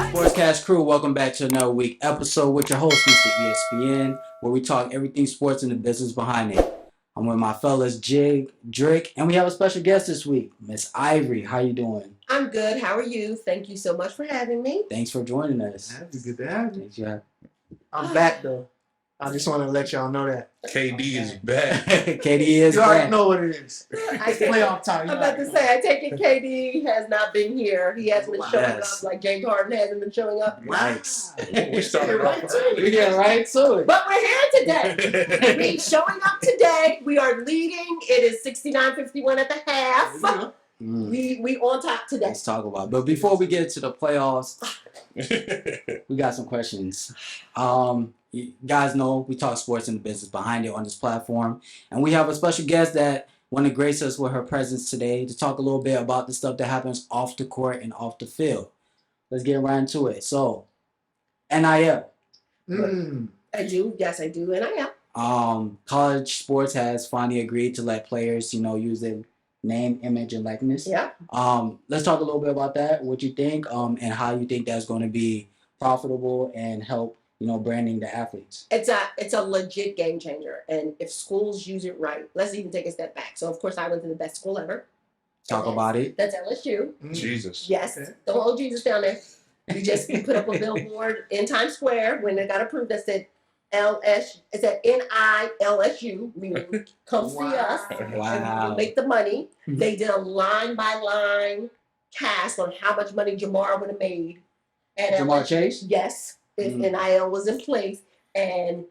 Sportscast crew, welcome back to another week episode with your host, Mr. ESPN, where we talk everything sports and the business behind it. I'm with my fellas, Jig, Drake, and we have a special guest this week, Miss Ivory. How you doing? I'm good. How are you? Thank you so much for having me. Thanks for joining us. It's good to have you. Thanks, yeah. I'm back though. I just want to let y'all know that. KD is back. KD is You already back. know what it is. It's playoff time. I'm about to say, I take it KD has not been here. He hasn't been showing Yes. up like James Harden hasn't been showing up. Nice. We started Right off to We get right to it. But we're here today. We're showing up today. We are leading. It is 69-51 at the half. We on top today. Let's talk about it. But before we get to the playoffs, we got some questions. You guys know we talk sports and the business behind it on this platform. And we have a special guest that want to grace us with her presence today to talk a little bit about the stuff that happens off the court and off the field. Let's get right into it. So, NIL. I do. Yes, I do. And I am. College sports has finally agreed to let players, use their name, image, and likeness. Yeah. Let's talk a little bit about that, what you think, and how you think that's going to be profitable and help, branding the athletes. It's a legit game changer. And if schools use it right, let's even take a step back. So, of course, I went to the best school ever. Talk about it. That's LSU. Jesus. Yes. Okay. Don't hold Jesus down there. We put up a billboard in Times Square when it got approved that said it said NILSU, meaning come see us. Wow. And make the money. Mhm. They did a line by line cast on how much money Jamar would have made. And Jamar Chase? yes, if NIL was in place. And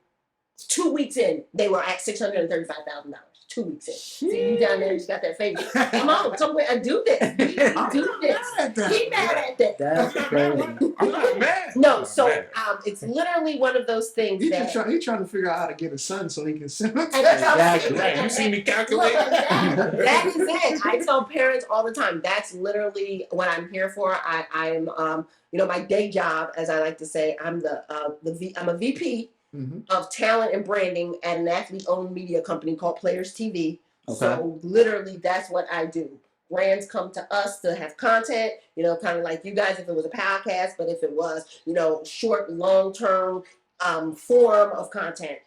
2 weeks in, they were at $635,000. 2 weeks in. See, you down there, you got that face. Come on, somewhere and do this. We do this. He mad at that. That's crazy. I'm not mad. No, I'm so mad. it's literally one of those things He that. trying to figure out how to get a son so he can send him. Exactly. Right, you see me calculate? That is it. I tell parents all the time. That's literally what I'm here for. I am my day job, as I like to say. I'm I'm a VP of talent and branding at an athlete-owned media company called Players TV. Okay. So literally, that's what I do. Brands come to us to have content, kind of like you guys if it was a podcast, but if it was, short, long-term form of content.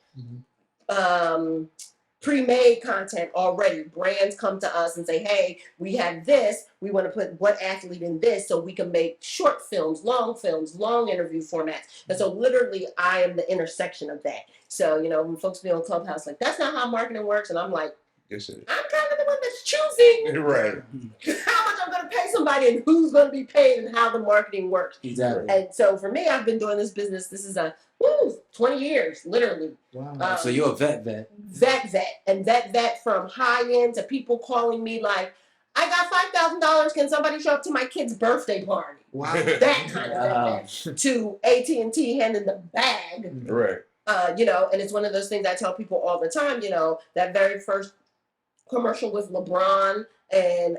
Pre-made content already. Brands come to us and say, hey, we have this. We want to put what athlete in this so we can make short films, long interview formats. And so literally I am the intersection of that. So, when folks be on Clubhouse like, that's not how marketing works. And I'm like, Yes, it I'm kind of the one that's choosing is. Right. how much I'm going to pay somebody and who's going to be paid and how the marketing works. Exactly. And so for me, I've been doing this business. This is 20 years, literally. Wow. So you're a vet. Vet from high end to people calling me like, I got $5,000. Can somebody show up to my kid's birthday party? Wow. That kind of vet. To AT&T handing the bag. Right. And it's one of those things I tell people all the time, that very first commercial with LeBron and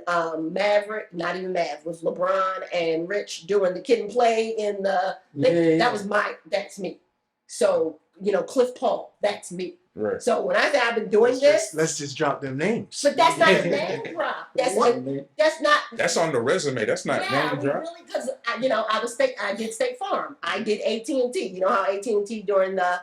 Maverick, not even Mav, with LeBron and Rich doing the kid and play in the that's me. So, Cliff Paul, that's me. Right. So when I say I've been doing this, Let's just drop them names. but that's not a name drop. That's not. That's on the resume. That's not name drop. Really, because I did State Farm. I did AT&T. You know how AT&T during the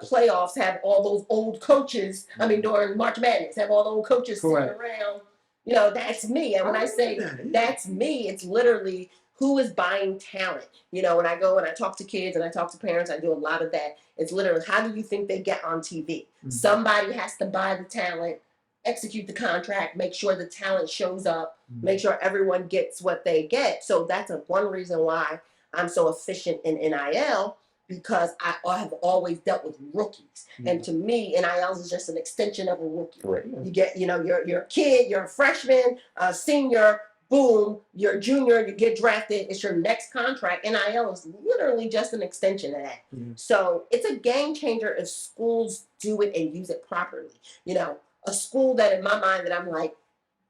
playoffs have all those old coaches. I mean, during March Madness, have all the old coaches sitting around. That's me. And when I say that's me, it's literally who is buying talent. When I go and I talk to kids and I talk to parents, I do a lot of that. It's literally, how do you think they get on TV? Somebody has to buy the talent, execute the contract, make sure the talent shows up, make sure everyone gets what they get. So that's one reason why I'm so efficient in NIL, because I have always dealt with rookies. And to me, NIL is just an extension of a rookie. Right. You get, you're a kid, you're a freshman, a senior, boom, you're a junior, you get drafted, it's your next contract. NIL is literally just an extension of that. So it's a game changer if schools do it and use it properly. A school that in my mind that I'm like,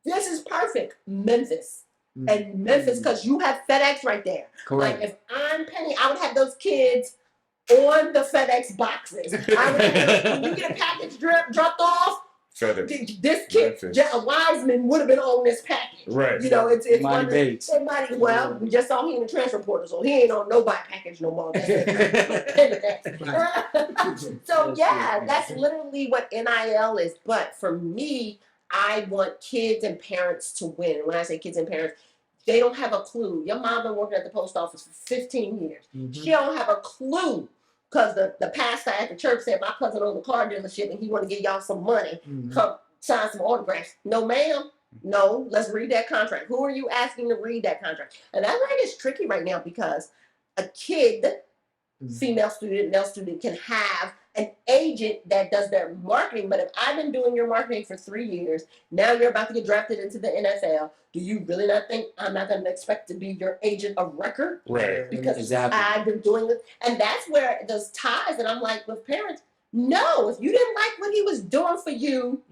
this is perfect, Memphis. And Memphis, because you have FedEx right there. Correct. Like if I'm Penny, I would have those kids on the FedEx boxes. I would have, when you get a package dropped off, FedEx. this kid, Wiseman, would have been on this package. Right. You know, it's Money Bates. Well, we just saw he in the transfer portal, so he ain't on nobody package no more. So yeah, that's literally what NIL is. But for me, I want kids and parents to win. And when I say kids and parents, they don't have a clue. Your mom been working at the post office for 15 years. She don't have a clue. Because the pastor at the church said, my cousin owned a car dealership and he want to give y'all some money. Come sign some autographs. No, ma'am. No, let's read that contract. Who are you asking to read that contract? And that right is tricky right now because a kid, female student, male student, can have an agent that does their marketing. But if I've been doing your marketing for 3 years, now you're about to get drafted into the NFL. Do you really not think I'm not going to expect to be your agent of record? Right. Because I've been doing it. And that's where those ties, and I'm like, with parents, no, if you didn't like what he was doing for you,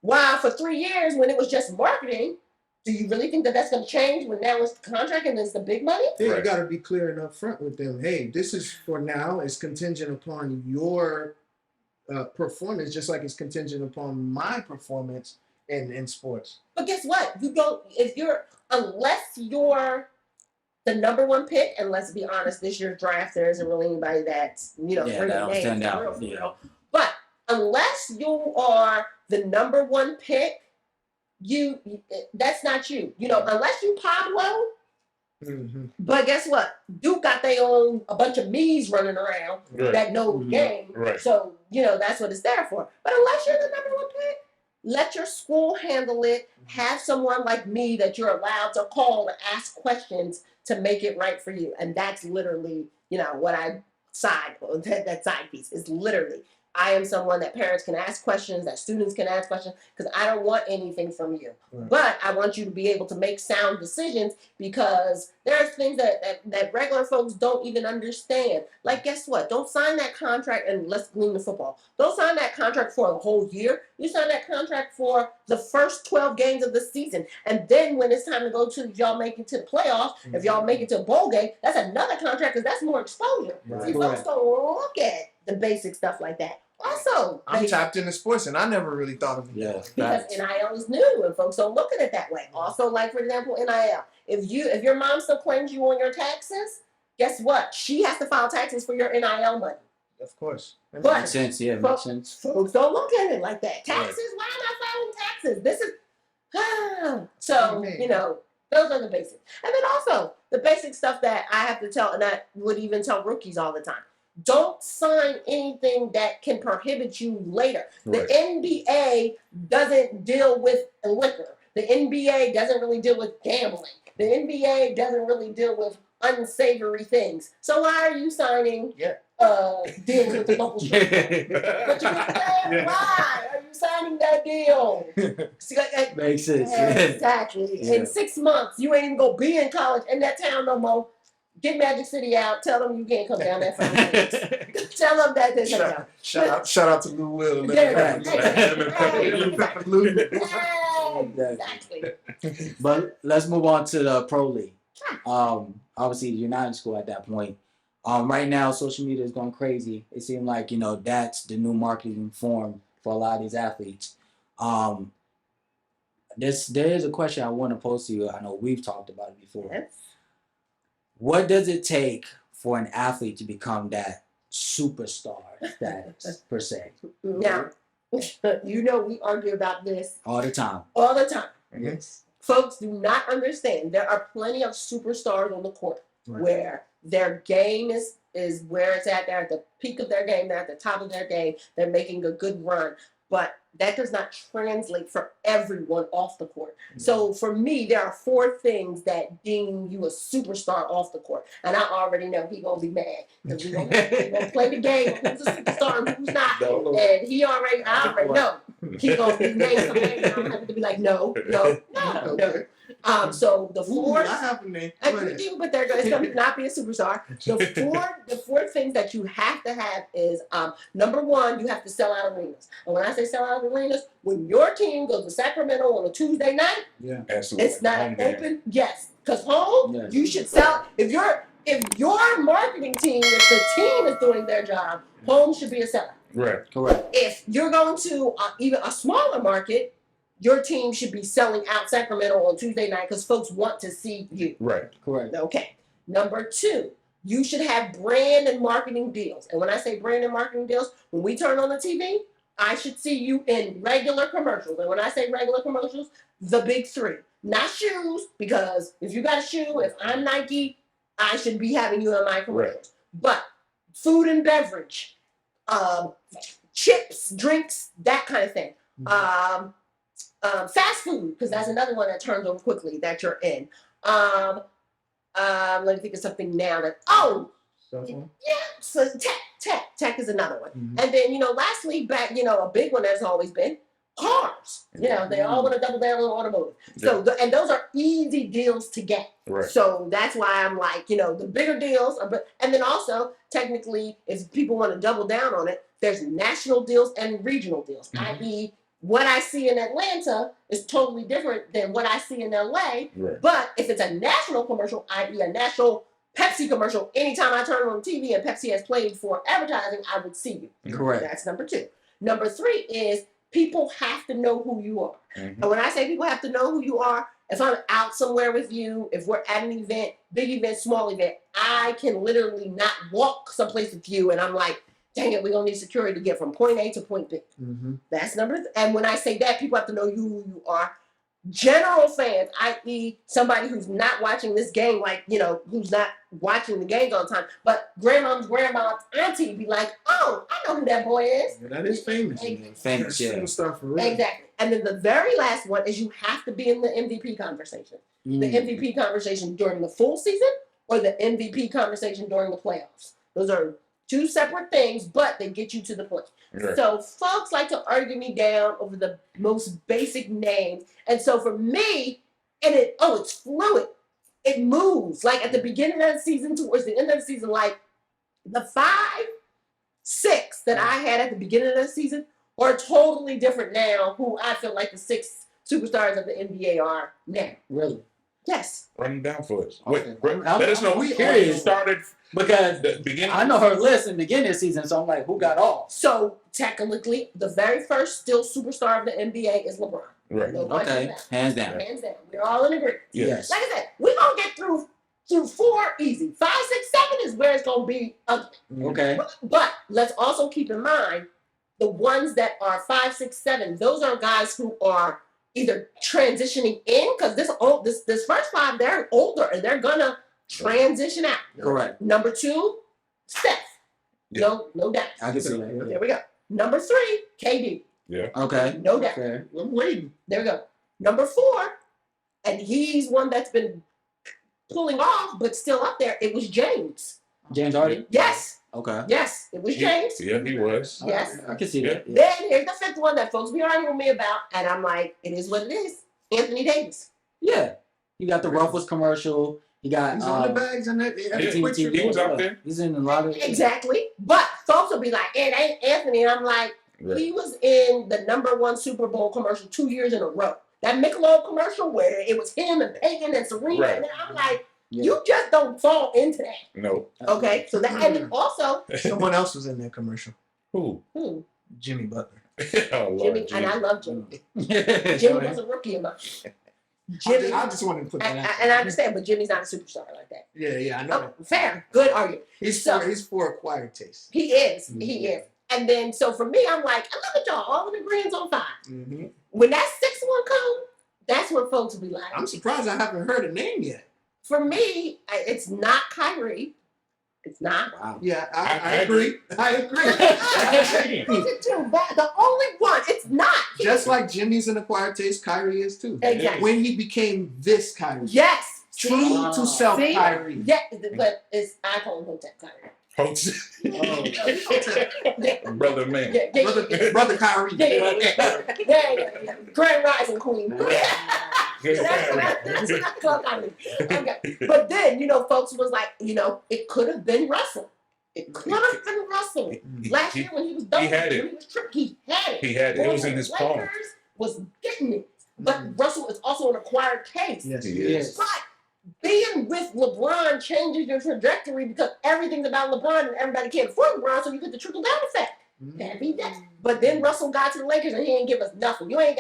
why, for 3 years when it was just marketing, do you really think that that's going to change when now it's the contract and it's the big money? Yeah, you got to be clear and upfront with them. Hey, this is for now. It's contingent upon your performance, just like it's contingent upon my performance in sports. But guess what? You don't. Unless you're the number one pick, and let's be honest, this year's draft there isn't really anybody that's that'll stand out. But unless you are the number one pick, that's not you. Unless you Pablo. But guess what? Duke got their own a bunch of me's running around that know the game. Right. So that's what it's there for. But unless you're the number one pick, let your school handle it. Have someone like me that you're allowed to call to ask questions to make it right for you. And that's literally, what I that side piece is literally. I am someone that parents can ask questions, that students can ask questions, because I don't want anything from you. Right. But I want you to be able to make sound decisions because there's things that regular folks don't even understand. Like, guess what? Don't sign that contract and let's glean the football. Don't sign that contract for a whole year. You sign that contract for the first 12 games of the season. And then when it's time to go to y'all make it to the playoffs, if y'all make it to a bowl game, that's another contract because that's more exposure. Right. See, folks don't look at the basic stuff like that. Also, I'm tapped into sports, and I never really thought of it. Yeah, because NIL is new, and folks don't look at it that way. Also, like for example, NIL. If your mom still claims you on your taxes, guess what? She has to file taxes for your NIL money. Of course, but makes sense. Yeah, makes sense. Folks don't look at it like that. Taxes? Right. Why am I filing taxes? This is so those are the basics, and then also the basic stuff that I have to tell, and I would even tell rookies all the time. Don't sign anything that can prohibit you later. Right. The NBA doesn't deal with liquor. The NBA doesn't really deal with gambling. The NBA doesn't really deal with unsavory things. So why are you signing deals with the local strip club? But you understand why are you signing that deal? Makes sense. Exactly. Yeah. In 6 months, you ain't even gonna be in college in that town no more. Get Magic City out. Tell them you can't come down that front. Tell them that there's shout out to Lou Will. Exactly. But let's move on to the pro league. Obviously, you're not in school at that point. Right now, social media is going crazy. It seems like that's the new marketing form for a lot of these athletes. There is a question I want to pose to you. I know we've talked about it before. Yes. What does it take for an athlete to become that superstar status, per se? Now, we argue about this all the time. All the time. Yes. Folks do not understand. There are plenty of superstars on the court where their game is where it's at. They're at the peak of their game. They're at the top of their game. They're making a good run. But that does not translate for everyone off the court. Mm-hmm. So for me, there are 4 things that deem you a superstar off the court. And I already know he's going to be mad. Because we're going to play the game. Who's a superstar and who's not. No. And I already know. He's going to be named something. And I'm having to be like, no. So the 4, but they're going to not be a superstar. The 4 things that you have to have is number 1, you have to sell out arenas. And when I say sell out arenas. When your team goes to Sacramento on a Tuesday night, Yeah. Absolutely. it's not Home an game. open, yes. Because home, Yes. you should sell. If your marketing team, if the team is doing their job, home should be a sellout. Right. Correct. If you're going to even a smaller market, your team should be selling out Sacramento on Tuesday night because folks want to see you. Right. Correct. Okay. Number 2, you should have brand and marketing deals. And when I say brand and marketing deals, when we turn on the TV, I should see you in regular commercials. And when I say regular commercials, the big 3. Not shoes, because if you got a shoe, if I'm Nike, I should be having you in my commercials. But food and beverage, chips, drinks, that kind of thing. Fast food, because that's another one that turns over quickly that you're in. Let me think of something now that, so tech is another one. Mhm. And then, lastly, back, a big one that's always been cars. They all want to double down on automotive. So, and those are easy deals to get. Right. So that's why I'm like, the bigger deals are, and then also technically, if people want to double down on it, there's national deals and regional deals, i.e., what I see in Atlanta is totally different than what I see in LA. Right. But if it's a national commercial, i.e., a national Pepsi commercial, anytime I turn on TV and Pepsi has played for advertising, I would see you. Correct. That's number 2. Number 3 is people have to know who you are. Mhm. And when I say people have to know who you are, if I'm out somewhere with you, if we're at an event, big event, small event, I can literally not walk someplace with you and I'm like, dang it, we're going to need security to get from point A to point B. Mm-hmm. That's and when I say that, people have to know who you are. General fans, i.e., somebody who's not watching this game, like, who's not watching the games all the time, but grandma's auntie be like, oh, I know who that boy is. Yeah, that is famous. Famous, yeah. Superstar for real. Exactly. And then the very last one is you have to be in the MVP conversation. The MVP conversation during the full season or the MVP conversation during the playoffs. Those are 2 separate things, but they get you to the point. Right. So folks like to argue me down over the most basic names. And so for me, it's fluid. It moves. Like at the beginning of the season towards the end of the season, like the 5, 6 that I had at the beginning of the season are totally different now who I feel like the 6 superstars of the NBA are now. Really? Yes. Run them down for us. Okay. Wait, let us know I'm who curious. started Because the beginning. I know her list in the beginning of the season, so I'm like, who got off? So technically, the very first still superstar of the NBA is LeBron. Right. No question Okay, about it. hands down. Hands down. We're all in agreement. Yes. Like I said, we're gonna get through 4 easy. 5, 6, 7 is where it's gonna be ugly. Okay. But let's also keep in mind the ones that are 5, 6, 7. Those are guys who are either transitioning in because this first 5 they're older and they're gonna transition out. Correct. Number 2, Steph. Yeah. No doubt. I can see that. There we go. Number 3, KD. Okay. No doubt. Okay. I'm waiting. There we go. Number 4, and he's one that's been pulling off, but still up there. It was James. James Harden? Yes. Okay. Yes. It was James. Yeah, he was. Yes. I can see that. Yeah. Then here's the 5th one that folks be arguing with me about, and I'm like, it is what it is. Anthony Davis. Yeah. You got the Ruffles commercial. You got He's on the bags and that. He was out there. He's in a lot of Exactly. But folks will be like, it ain't Anthony. And I'm like, Right. he was in the #1 Super Bowl commercial 2 years in a row. That Michelob commercial where it was him and Peyton and Serena. Right. And I'm like, Yeah. you just don't fall into that. No. Okay. So that, and then also, Someone else was in that commercial. Who? Jimmy Butler. Oh, Lord, Jimmy, Jesus. and I love Jimmy. Yeah. Jimmy was a rookie in my Jimmy. I just wanted to put that out. And I understand, but Jimmy's not a superstar like that. Yeah, I know. Oh, fair. Good argument. He's So- for acquired taste. He is. Mhm. He is. And then, so for me, I'm like, I look at y'all, all in agreement on 5. Mm-hmm. When that 6th one comes, that's when folks will be like, I'm surprised I haven't heard a name yet. for me, it's not Kyrie. It's not. Wow. Yeah, I I agree. I agree. The only one. It's not. Just like Jimmy's an acquired taste, Kyrie is too. Exactly. When he became this Kyrie. Yes. True to self See? Kyrie. Yeah, but it's I call him Hotep Kyrie. Hoax. Yeah, Brother man. yeah. Brother Kyrie. Yeah. Grand Rising Queen. That's what I call Kyrie. Okay. But then, folks was like, it could have been Russell. It could have been Russell. Last year when he was done, he had it. when he was tripped, he had it. He had it. It was in his palm. Lakers was getting it. But Russell is also an acquired case. Yes, He he is. is. But being with LeBron changes your trajectory because everything's about LeBron and everybody can't afford LeBron, so you get the trickle down effect. That'd be that. But then Russell got to the Lakers and he ain't give us nothing. You ain't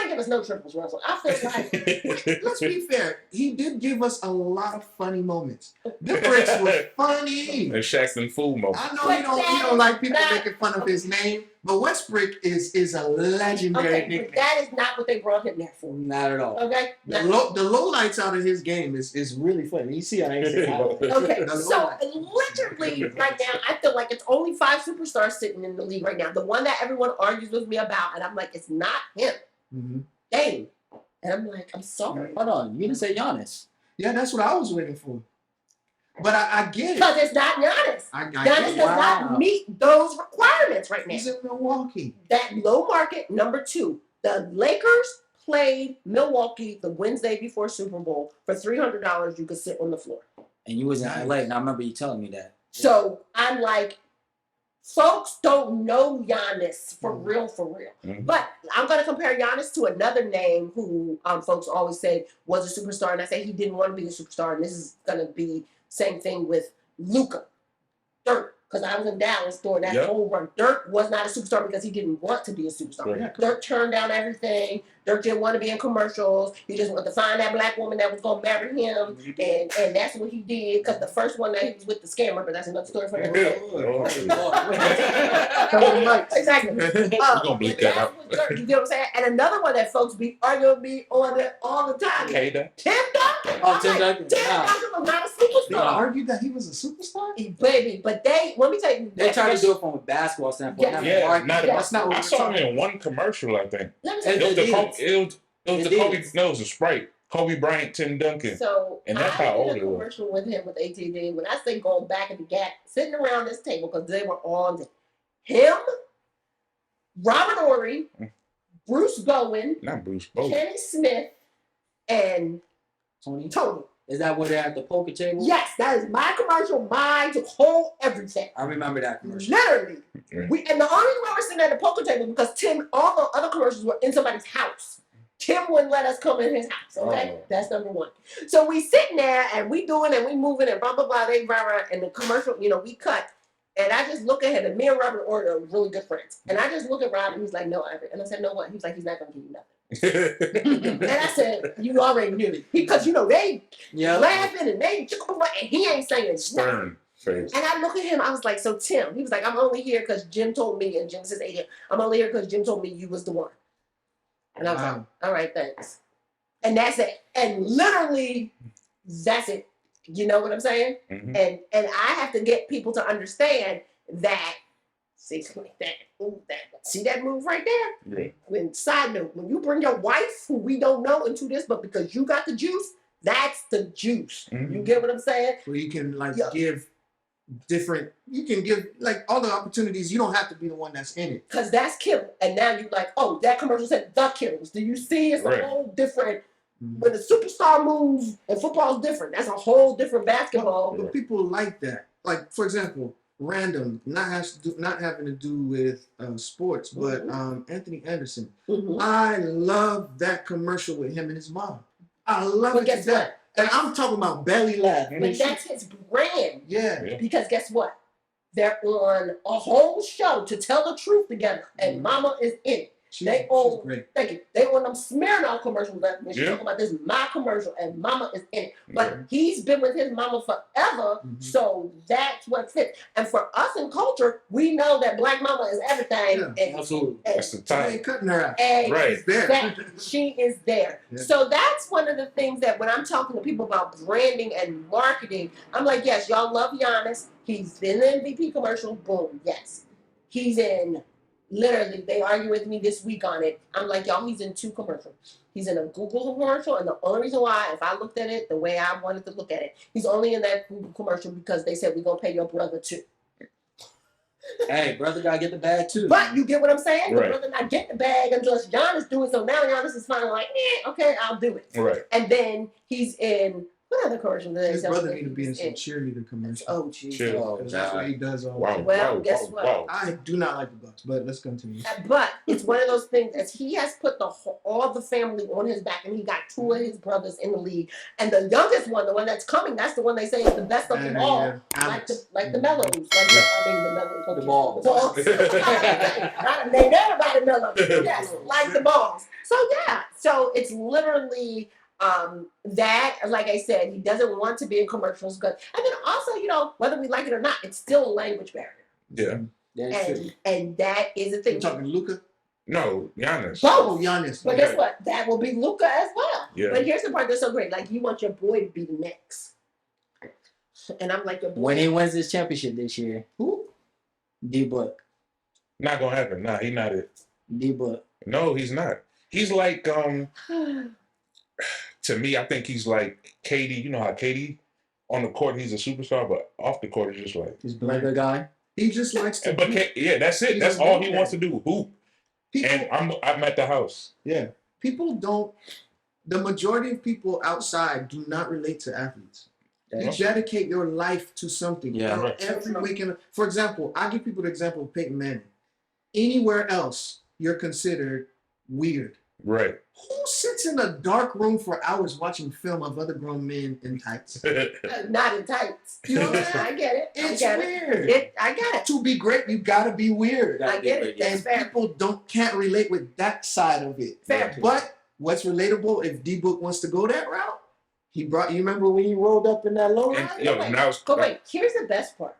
give us no triples, Russell. I feel like Let's be fair. He did give us a lot of funny moments. The bricks was funny. And Shaq's and fool moment. I know you don't like people making fun of his name, but Westbrook is a legendary okay, but nickname. that is not what they brought him there for. Not at all. Okay? The low lights out of his game is really funny. You see, I ain't saying Okay, The so low literally right now, I feel like it's only 5 superstars sitting in the league right now. The one that everyone argues with me about, and I'm like, it's not him. Dang. And I'm like, I'm sorry. Hold on, you didn't say Giannis. Yeah, that's what I was waiting for. But I get it. Because it's not Giannis. I Giannis get does it. not meet those requirements right now. He's in Milwaukee. That low market, number 2. The Lakers played Milwaukee the Wednesday before Super Bowl for $300. You could sit on the floor. And you was in LA, and I remember you telling me that. So I'm like, folks don't know Giannis for real, for real. Mhm. But I'm going to compare Giannis to another name who folks always said was a superstar. And I say he didn't want to be a superstar. And this is going to be same thing with Luka. Dirk. Because I was in Dallas during that whole run. Dirk was not a superstar because he didn't want to be a superstar. Right. Dirk turned down everything. Dirk didn't want to be in commercials. He just wanted to find that black woman that was going to marry him. And that's what he did. Because the first one that he was with the scammer, but that's another story for another day. Exactly. We're gonna bleep that out. Dirk, you get what I'm saying? And another one that folks be arguing with me on it all the time. K-Dot. Tim Duncan. Oh, Tim Duncan. Tim Nah. Duncan was not a They superstar. argued that he was a superstar? Baby, but let me tell you. They tried to do it from a basketball standpoint. not Yeah, marketing. not That's not what I we're saw talking him in one commercial, I think. Let me tell And you. It was the Deals. Kobe, Deals. no, it was a Sprite. Kobe Bryant, Tim Duncan. So And that's I how old did a it was. commercial with him with ATD. When I say going back in the gap, sitting around this table because they were on him, Robert Ory, Bruce Bowen, Not Bruce Bowen. Kenny Smith, and Tony, Tony. is that where they're at the poker table? Yes, that is my commercial. Mine to hold everything. I remember that commercial. Literally. Right. And the only reason why we're sitting at the poker table because all the other commercials were in somebody's house. Tim wouldn't let us come in his house, okay? Oh. That's number 1. So we sitting there and we doing and we moving and blah, blah, blah, they blah, blah, and the commercial, we cut. And I just look at him, and me and Robert Orr are really good friends. And I just look at Rob, and he's like, no, Everett. And I said, no, what? He's like, he's not going to give you nothing. And I said, you already knew. Because, they laughing and they, and he ain't saying nothing. Stern face. And I look at him, I was like, so Tim, he was like, I'm only here because Jim told me, and Jim says, hey, I'm only here because Jim told me you was the one. And I was like, all right, thanks. And that's it. And literally, that's it. You know what I'm saying? Mhm. And I have to get people to understand that, see that move right there? Yeah. When side note, when you bring your wife, who we don't know, into this, but because you got the juice, that's the juice. Mhm. You get what I'm saying? Where you can Yeah. give all the opportunities. You don't have to be the one that's in it. Because that's killing. And now you like, oh, that commercial said the Killers. Do you see? It's Right. a whole different. When the superstar moves, and football is different. That's a whole different basketball. But people like that. Like, for example, random, not having to do with sports, but Anthony Anderson. Mhm. I love that commercial with him and his mom. I love But it to guess death. what? And I'm talking about belly laugh. But that's his brand. Yeah. Yeah. Because guess what? They're on a whole show to tell the truth together, and Mama is in it. She's They own. great. Thank you. They on them Smirnoff commercials. That when she's Yeah. talking about this, my commercial, and Mama is in it. But Yeah. he's been with his mama forever, so that's what fits. And for us in culture, we know that Black Mama is everything. Yeah, and, absolutely. That's the I time. ain't cutting her out. and Right. It's there. that she is there. Yeah. So that's one of the things that when I'm talking to people about branding and marketing, I'm like, yes, y'all love Giannis. He's in the MVP commercial. Boom. Yes. He's in, literally, they argue with me this week on it. I'm like, y'all, he's in 2 commercials. He's in a Google commercial, and the only reason why, if I looked at it the way I wanted to look at it, he's only in that Google commercial because they said we're going to pay your brother too. Hey, brother, gotta get the bag too. But you get what I'm saying? Right. The brother not getting the bag unless Giannis do it. So now Giannis is finally like, okay, I'll do it. Right. And then he's in What other commercial did they His sell? brother need to be in some cheerleader commercial. Oh, jeez. Cheer. Oh, Because that's what he does all Wow. day. Well, wow, guess wow, what? wow. I do not like the Bucks, but let's continue. But it's one of those things as he has put all the family on his back, and he got two of his brothers in the league, and the youngest one, the one that's coming, that's the one they say is the best of them all, like the Mellows, the balls. I named everybody Mellows. Yes, like the balls. So yeah, so it's literally that, like I said, he doesn't want to be in commercials, and then also, whether we like it or not, it's still a language barrier. Yeah. That's true. And that is the thing. You talking Luka? No, Giannis. Oh, Giannis. But guess what? That will be Luca as well. Yeah. But here's the part that's so great. Like, you want your boy to be the next. And I'm like, your boy. When he wins this championship this year, Who? D-Book. Not gonna happen. Nah, he's not it. D-Book. No, he's not. He's like to me, I think he's like KD. You know how KD on the court he's a superstar, but off the court he's just like. He's Like blank. a guy. He just likes to. But yeah, that's it. He's That's a all big he guy. wants to do. Hoop. People, And I'm at the house. yeah. People don't. The majority of people outside do not relate to athletes. You That's dedicate your life to something. Yeah. Bro, Right. every weekend. For example, I give people the example of Peyton Manning. Anywhere else, you're considered weird. Right. Who sits in a dark room for hours watching film of other grown men in tights? Not in tights. You know what I'm saying? I get it. It's I get weird. it. I get it. To be great, you gotta be weird. I get it. That's And fair. people can't relate with that side of it. Fair. But what's relatable if D-Book wants to go that route? You remember when he rolled up in that low And, ride? yo, now it's, But wait, here's the best part.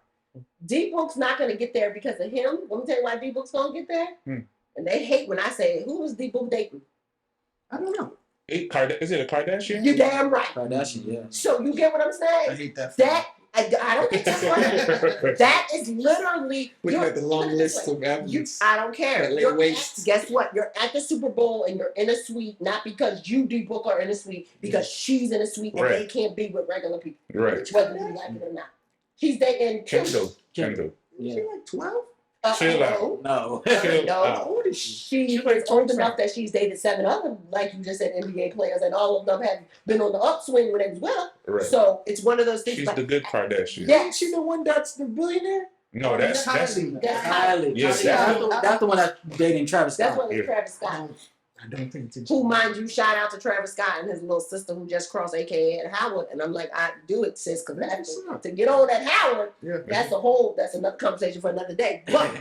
D-Book's not going to get there because of him. Let me tell you why D-Book's going to get there. And they hate when I say, who is D-Book dating? I don't know. Is it a Kardashian? You're damn right. Kardashian, yeah. So you get what I'm I saying? hate that. I don't think that's funny. That is literally Looking at the long put it this list way. of athletes. I don't care. That lay You're waste. guess what? You're at the Super Bowl and you're in a suite, not because you D-Book are in a suite, because she's in a suite and Right. they can't be with regular people, Right. whether you like it or not. He's dating Kendall. Kendall. Is she like 12? Chill out. No. Chill No. out. How old is she? She She's like is old 25. enough that she's dated 7 other, like you just said, NBA players, and all of them have been on the upswing when they was well. Right. So it's one of those things. She's Like, the good Kardashian. Yeah. Ain't she the one that's the billionaire? No, that's Kylie. that's Kylie. Yeah, That's the one that's dating Travis that's Scott. what Yeah. Travis Scott. I don't think it's Who, mind you, shout out to Travis Scott and his little sister who just crossed, aka at Howard. And I'm like, I do it, sis, because to get on at Howard, Yeah. that's another conversation for another day. But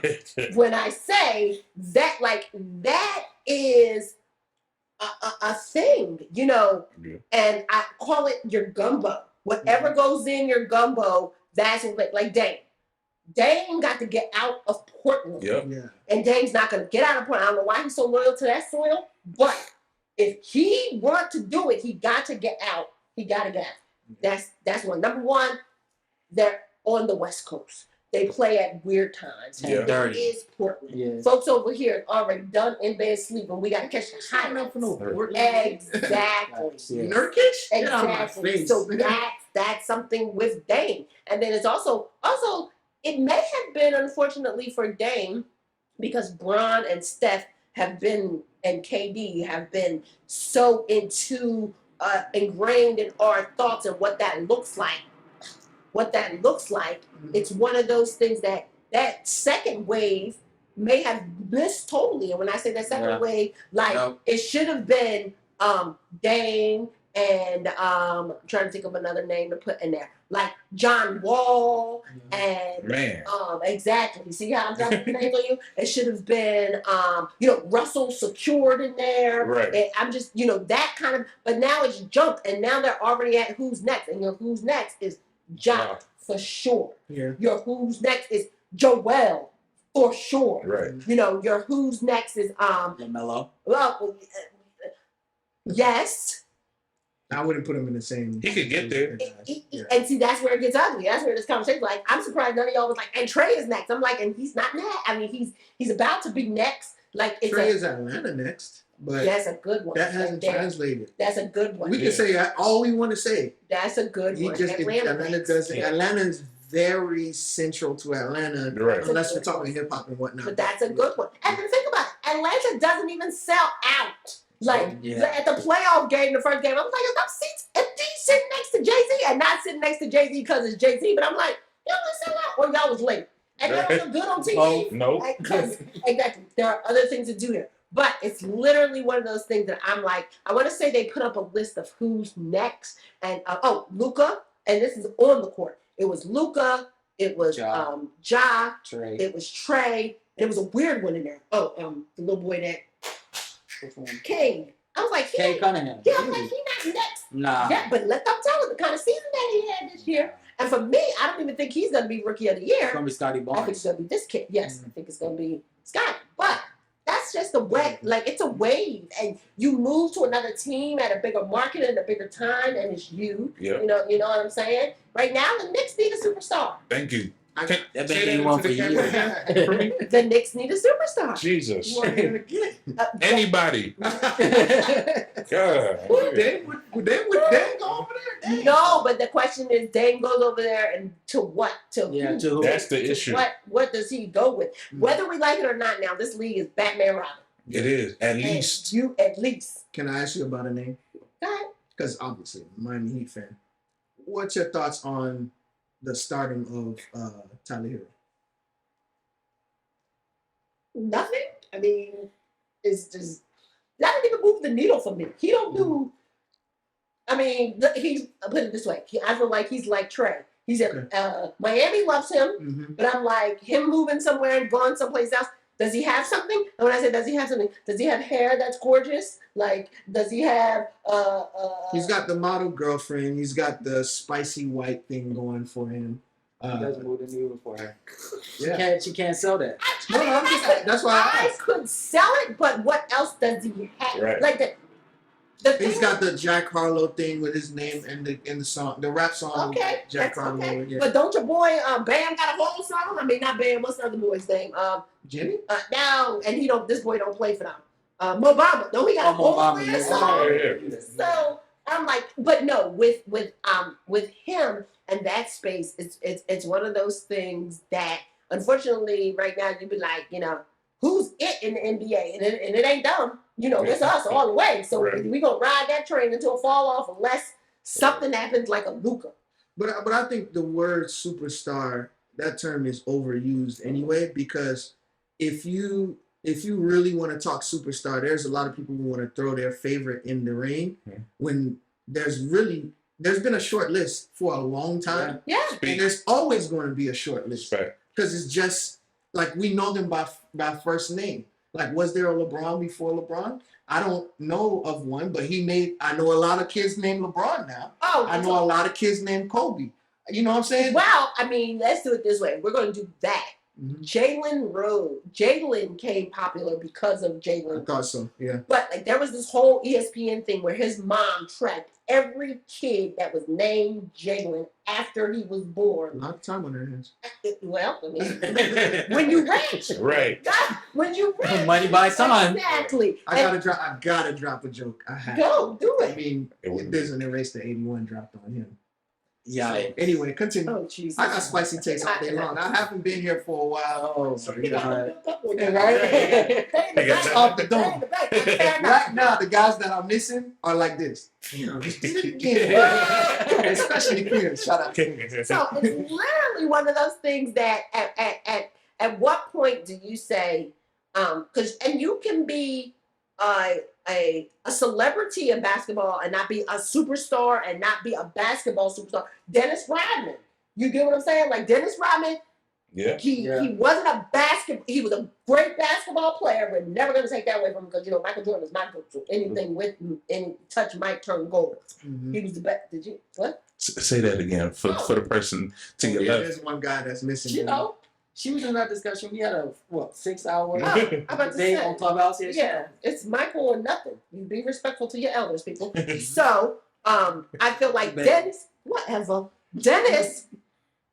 when I say that, like, that is a thing, Yeah. and I call it your gumbo. Whatever goes in your gumbo, that's what, like Dame. Dame got to get out of Portland. Yep. Yeah. And Dame's not going to get out of Portland. I don't know why he's so loyal to that soil, but if he want to do it, he got to get out. He got to get out. That's one. Number one, they're on the West Coast. They play at weird times. Yeah. It Dirty. is Portland. Yeah. Folks over here already done in bed sleeping. We got to catch the Sign up for no highlights. Portland. Exactly. Yeah. Nurkic? Get out of my Exactly. face. So that's something with Dame. And then it's also it may have been, unfortunately for Dame, because Bron and Steph have been, and KD have been so ingrained in our thoughts and what that looks like. It's one of those things that second wave may have missed totally. And when I say that second wave, like it should have been Dame and I'm trying to think of another name to put in there, like John Wall and Man. exactly. See how I'm dropping the names on you? It should have been Russell secured in there. Right. And I'm just that kind of. But now it's jumped, and now they're already at who's next, and your who's next is John for sure. Yeah. Your who's next is Joel for sure. Right. Your who's next is LaMelo. well, yes. I wouldn't put him in the same. He could get there. Yeah. And see, that's where it gets ugly. That's where this conversation, like, I'm surprised none of y'all was like, and Trey is next. I'm like, and he's not next. I mean, he's about to be next. Like, it's Trey is Atlanta next, but that's a good one. that hasn't Right there. translated. That's a good one. We can say all we want to say. That's a good He one. just Atlanta next. doesn't. Yeah. Atlanta's very central to Atlanta, Right. unless we're talking hip hop and whatnot. But that's a good one. And then think about it. Atlanta doesn't even sell out. Like Yeah. at the playoff game, the first game, I'm like, I'm sitting next to Jay-Z and not sitting next to Jay-Z because it's Jay-Z, but I'm like, y'all was sell out or y'all was late. And that don't look good on TV. Both. No. Exactly. There are other things to do there. But it's literally one of those things that I'm like, I want to say they put up a list of who's next. And Luka, and this is on the court. It was Luka, it was Ja. Ja, it was Trey, and it was a weird one in there. The little boy that King. I was like, Kay Cunningham. Yeah, I'm like, he's not next. Nah. Yeah, but let them tell it the kind of season that he had this year. And for me, I don't even think he's gonna be rookie of the year. It's gonna be Scotty I think it's Barnes. gonna be this kid. Yes, I think it's gonna be Scott. But that's just a way, like it's a wave, and you move to another team at a bigger market and a bigger time, and it's you. Yeah. You know what I'm saying? Right now, the Knicks need a superstar. Thank you. That been Say getting one into for the camera years. again for me? The Knicks need a superstar. Jesus. You want to hear it again? Anybody. God. Would they go over there? Dang. No, but the question is, Dame goes over there, and to what? To Yeah, who? to who? That's the issue. What does he go with? Whether we like it or not, now this league is Batman Robin. It is. At And least. you at least. Can I ask you about a name? Go ahead. Because obviously, I'm a Miami Heat fan. What's your thoughts on the starting of Tyler Hero? Nothing. I mean, it's just that don't even move the needle for me. He don't do. I mean, he's. I'll put it this way. I feel like he's like Trey. He's at Miami loves him, Mm-hmm. but I'm like him moving somewhere and going someplace else. Does he have something? And when I say does he have something, does he have hair that's gorgeous? Like, does he have? He's got the model girlfriend. He's got the spicy white thing going for him. He doesn't move the needle for her. Yeah. She can't sell that. No, I'm just. That's why I I asked. could sell it, but what else does he have? Right. Like the He's thing got the Jack Harlow thing with his name in the song, the rap song. Okay, Jack that's Harlow. okay. Yeah. But don't your boy Bam got a whole song? I mean, not Bam. What's the other boy's name? Jimmy. Now, and he don't. This boy don't play for them. Mo Bamba. No, he got a whole Bamba, ass yeah. song. Yeah. So I'm like, but no, with him and that space, it's one of those things that unfortunately right now you'd be like, who's it in the NBA, and it ain't them. It's us all the way. So Right. we gonna ride that train until it fall off, unless something happens like a Luka. But I think the word superstar, that term is overused anyway, because if you really want to talk superstar, there's a lot of people who want to throw their favorite in the ring when there's been a short list for a long time. Yeah. And there's always going to be a short list Respect. because it's just like we know them by first name. Like, was there a LeBron before LeBron? I don't know of one, but I know a lot of kids named LeBron now. Oh, I know a lot of kids named Kobe. You know what I'm saying? Well, I mean, let's do it this way. We're going to do that. Mhm. Jalen came popular because of I Jalen. thought so. Yeah. But like there was this whole ESPN thing where his mom tracked every kid that was named Jalen after he was A born. lot of time on their hands. Well, I mean, when you rich, Right. God, when you rich, Money by sign. exactly. I And gotta drop a joke. I have. go do I it. mean, It wouldn't there's an erase the 81 dropped on him. Yeah. Anyway, continue. Oh Jesus! I got spicy takes all day long. I haven't been here for a while. Oh, So, You got God. them built up with Yeah, it, right? Stay in the Off back. the Stay dome. in the back. Fair enough. Right now, the guys that are missing are like this. Especially Chris. Shout out. So it's literally one of those things that at what point do you say, and you can be a celebrity in basketball and not be a superstar and not be a basketball superstar. Dennis Rodman, you get what I'm saying? Like Dennis Rodman, Yeah. he wasn't a he was a great basketball player. We're never gonna take that away from him because Michael Jordan is Michael. So anything with any touch might turn gold. Mhm. He was the best. Did you what? Say that again for the person to your Yeah, left. there's one guy that's missing. She was in that discussion. We had a 6-hour Oh, I'm about to day say. on Clubhouse. Yeah, it's Michael or nothing. You be respectful to your elders, people. So, I feel like Dennis, whatever. Dennis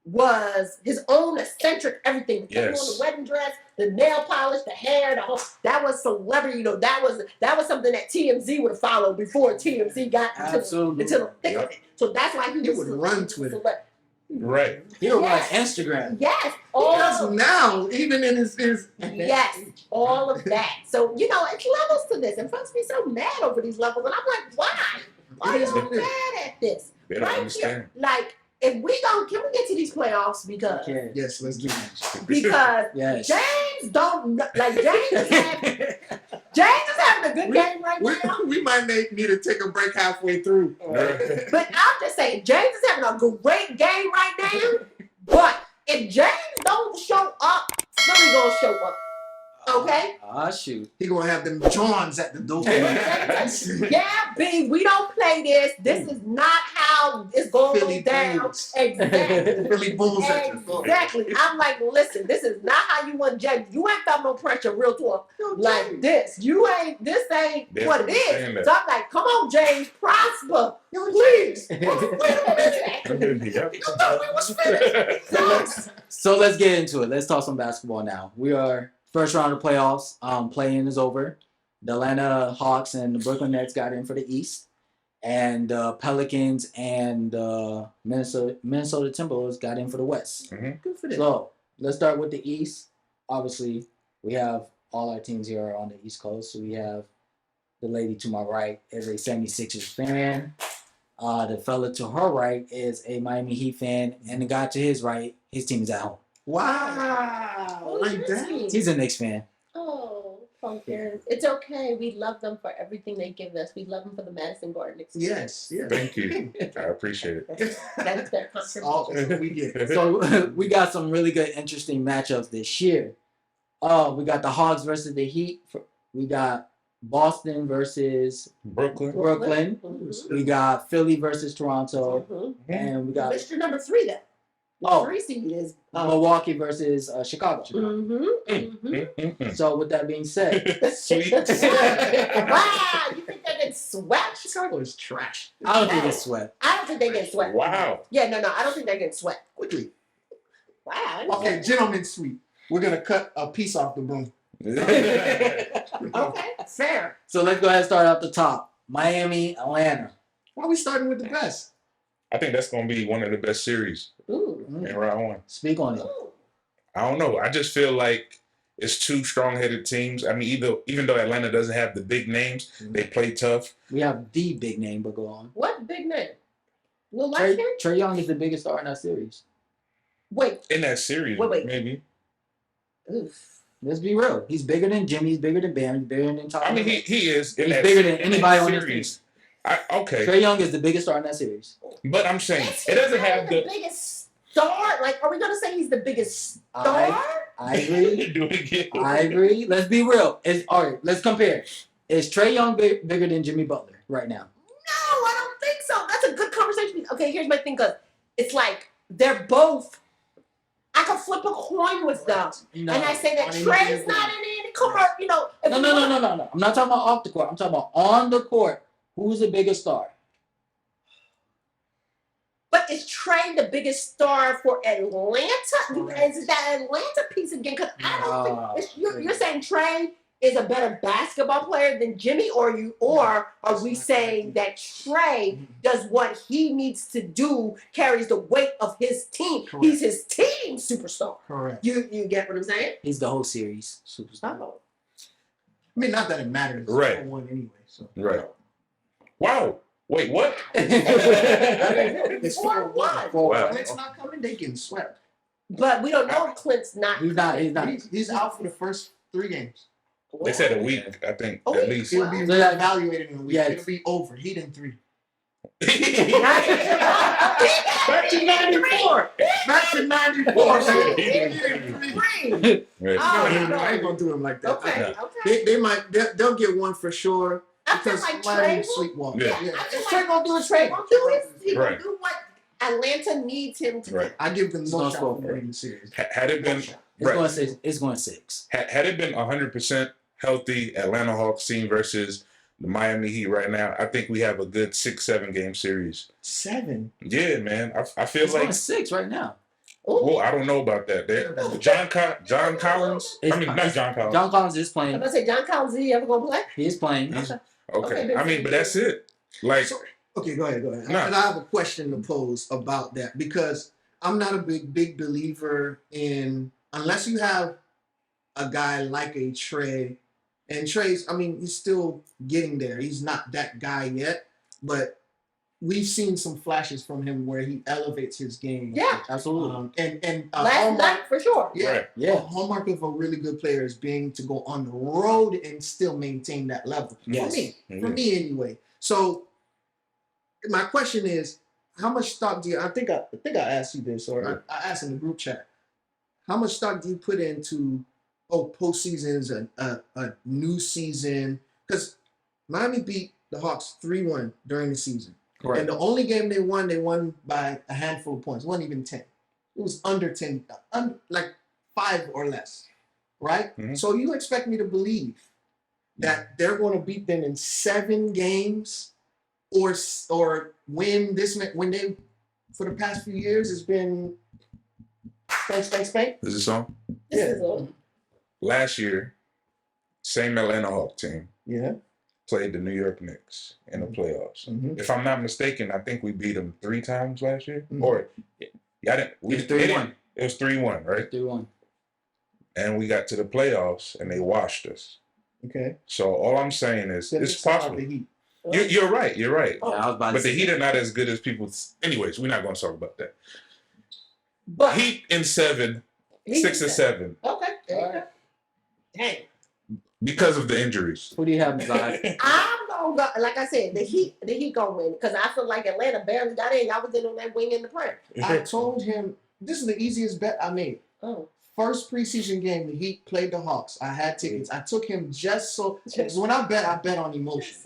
was his own eccentric everything. The on the wedding dress, the nail polish, the hair, the whole. That was celebrity. That was something that TMZ would have followed before TMZ got into the thick of it. So that's why he would run Twitter. Right. He would run Yes. Instagram. Yes. Yes, now, even in his Yes, all of that. So, it's levels to this. And folks be so mad over these levels. And I'm like, why? Why are y'all mad at this? They don't Right understand. here. Like, if we don't, can we get to these playoffs? Because Yes, let's do it. because James don't like James is having a good game right now. We might need to take a break halfway through. But I'm just saying, James is having a great game right now. But if James don't show up, Philly gonna show up. Okay? Shoot. He gonna have them Johns at the door. Yeah, B, we don't play this. This is not how it's going Philly down. Bulls. Exactly. Philly Bulls at the door. Exactly. I'm like, listen, this is not how you want James. You ain't felt no pressure, real talk. Like this. This ain't what it is. So I'm like, come on, James, prosper. Please. Wait a minute. You thought we was finished. So let's get into it. Let's talk some basketball now. We are first round of playoffs. Play-in is over. The Atlanta Hawks and the Brooklyn Nets got in for the East. And Pelicans and Minnesota Timberwolves got in for the West. Mm-hmm. Good for them. So let's start with the East. Obviously, we have all our teams here on the East Coast. So we have the lady to my right is a 76ers fan. The fella to her right is a Miami Heat fan. And the guy to his right, his team is at home. Wow. Like that. He's a Knicks fan. Oh, pumpkins. It's okay. We love them for everything they give us. We love them for the Madison Garden experience. Yes. Thank you. I appreciate it. That's their All contribution. we get. So we got some really good, interesting matchups this year. We got the Hawks versus the Heat. We got Boston versus Brooklyn. Mhm. We got Philly versus Toronto. Mhm. And we got Mr. Number 3, though. Oh. 3 seed is. Milwaukee versus Chicago. So with that being said, Sweet. Wow, you think they get swept? Chicago is trash. I don't think it's sweat. I don't think they get swept. Wow. Yeah, no, I don't think they get swept. Quickly. Wow. I didn't Okay, know. gentlemen suite. We're gonna cut a piece off the broom. Okay, fair. So let's go ahead and start out the top. Miami, Atlanta. Why are we starting with the best? I think that's going to be one of the best series Ooh. in round one. Speak on it. Ooh. I don't know. I just feel like it's two strong-headed teams. I mean, even though Atlanta doesn't have the big names, they play tough. We have the big name, but go on. What big name? Lil light skin? Trey Young is the biggest star in that series. Wait. In that series, Wait. maybe. Oof. Let's be real. He's bigger than Jimmy. He's bigger than Bam. He's bigger than Tyler. I mean, he is. He's bigger than anybody on this team. series. Okay. Trey Young is the biggest star in that series. But I'm saying, Is he it doesn't really have the the... biggest star. Like, are we gonna say he's the biggest star? I agree. Do it again. I agree. Let's be real. All right, let's compare. Is Trey Young bigger than Jimmy Butler right now? No, I don't think so. That's a good conversation. Okay, here's my thing. Cause it's like they're both. I could flip a coin with them, No. and I say that Trey's not in any court. You know. if No. you want- I'm not talking about off the court. I'm talking about on the court. Who's the biggest star? But is Trey the biggest star for Atlanta? Is that Atlanta piece again? Because I don't think you're saying Trey is a better basketball player than Jimmy, or are we saying that Trey does what he needs to do, carries the weight of his team? Correct. He's his team superstar. Correct. You get what I'm saying? He's the whole series superstar. Oh. I mean, not that it matters. It's Right. 4-1 anyway. So. Right. Wow. Wait, what? It's 4-1. Wow. Clint's not coming. They getting swept. But we don't know if Clint's not. He's not. He's out for the first 3 games. They said a week, I think, A at week? least. He'll be So that- evaluated in a week. Yeah. It'll be over. Heat in 3. Back to 94. Back to 94. Right. No, I ain't gonna do him like that. Okay, okay. They'll get one for sure I feel because like Trey Miami will. sleepwalk. Yeah. I feel Trey like gonna do his Trey gonna do his. He gonna Right. do what Atlanta needs him to Right. do. I give them It's no gonna shot score for for winning the series. Had it been It's going 6. had it been 100% healthy Atlanta Hawks team versus the Miami Heat right now, I think we have a good 6-7 game series. 7. Yeah, man. I feel It's like, going 6 right now. well, I don't know about that. John Collins. I mean, not John Collins. John Collins is I'm playing. gonna say John Collins. Is he ever gonna play? He is playing. Okay. Okay. I mean, but that's it. Like, Okay, go ahead. Nah. And I have a question to pose about that because I'm not a big believer in, unless you have a guy like a Trey, and Trey's, I mean, he's still getting there. He's not that guy yet, but we've seen some flashes from him where he elevates his game. Yeah. Absolutely. And Last night for sure. yeah, Right. Yeah. a hallmark of a really good player is being to go on the road and still maintain that level. Yes. For me anyway. So my question is, how much stock do you? I think I asked you this, or I asked in the group chat. How much stock do you put into postseasons and a new season? Because Miami beat the Hawks 3-1 during the season. Correct. And the only game they won by a handful of points. It wasn't even 10. It was under 10, like 5 or less, right? Mm-hmm. So you expect me to believe that they're going to beat them in 7 games, or win this when they, for the past few years, it's been spank. Is this on? This is on. Last year, same Atlanta Hawk team Yeah. played the New York Knicks in the playoffs. Mm-hmm. If I'm not mistaken, I think we beat them 3 times last year. Mhm. Or yeah, I didn't. It was 3-1. It was 3-1, right? 3-1. And we got to the playoffs and they washed us. Okay. So all I'm saying is So it's possible. The Heat. You're right. You're right. Yeah, I was about But to the say Heat are not as good as people. Anyways, we're not going to talk about that. But Heat in 7, 6 or 7 Okay. There you go. Dang. because of the injuries. Who do you have, Zai? I'm gonna go, like I said, the Heat gonna win because I feel like Atlanta barely got in. Y'all was in on that wing in the prayer. I told him this is the easiest bet I made. Oh, First preseason game, the Heat played the Hawks. I had tickets. I took him just so. Because when I bet on emotion,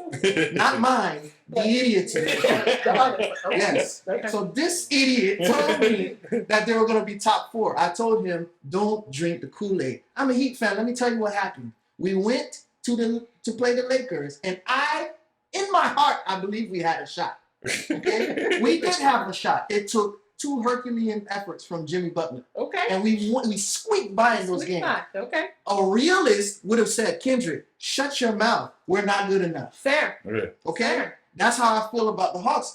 not mine. The idiot's emotion. Yes. Okay. So this idiot told me that they were going to be top 4. I told him, don't drink the Kool-Aid. I'm a Heat fan. Let me tell you what happened. We went to play the Lakers, and in my heart, I believe we had a shot. Okay, we did have a shot. It took 2 Herculean efforts from Jimmy Butler, Okay. and we squeaked by in those games. Okay. A realist would have said, Kendrick, shut your mouth. We're not good enough. Fair. Okay? Fair. That's how I feel about the Hawks.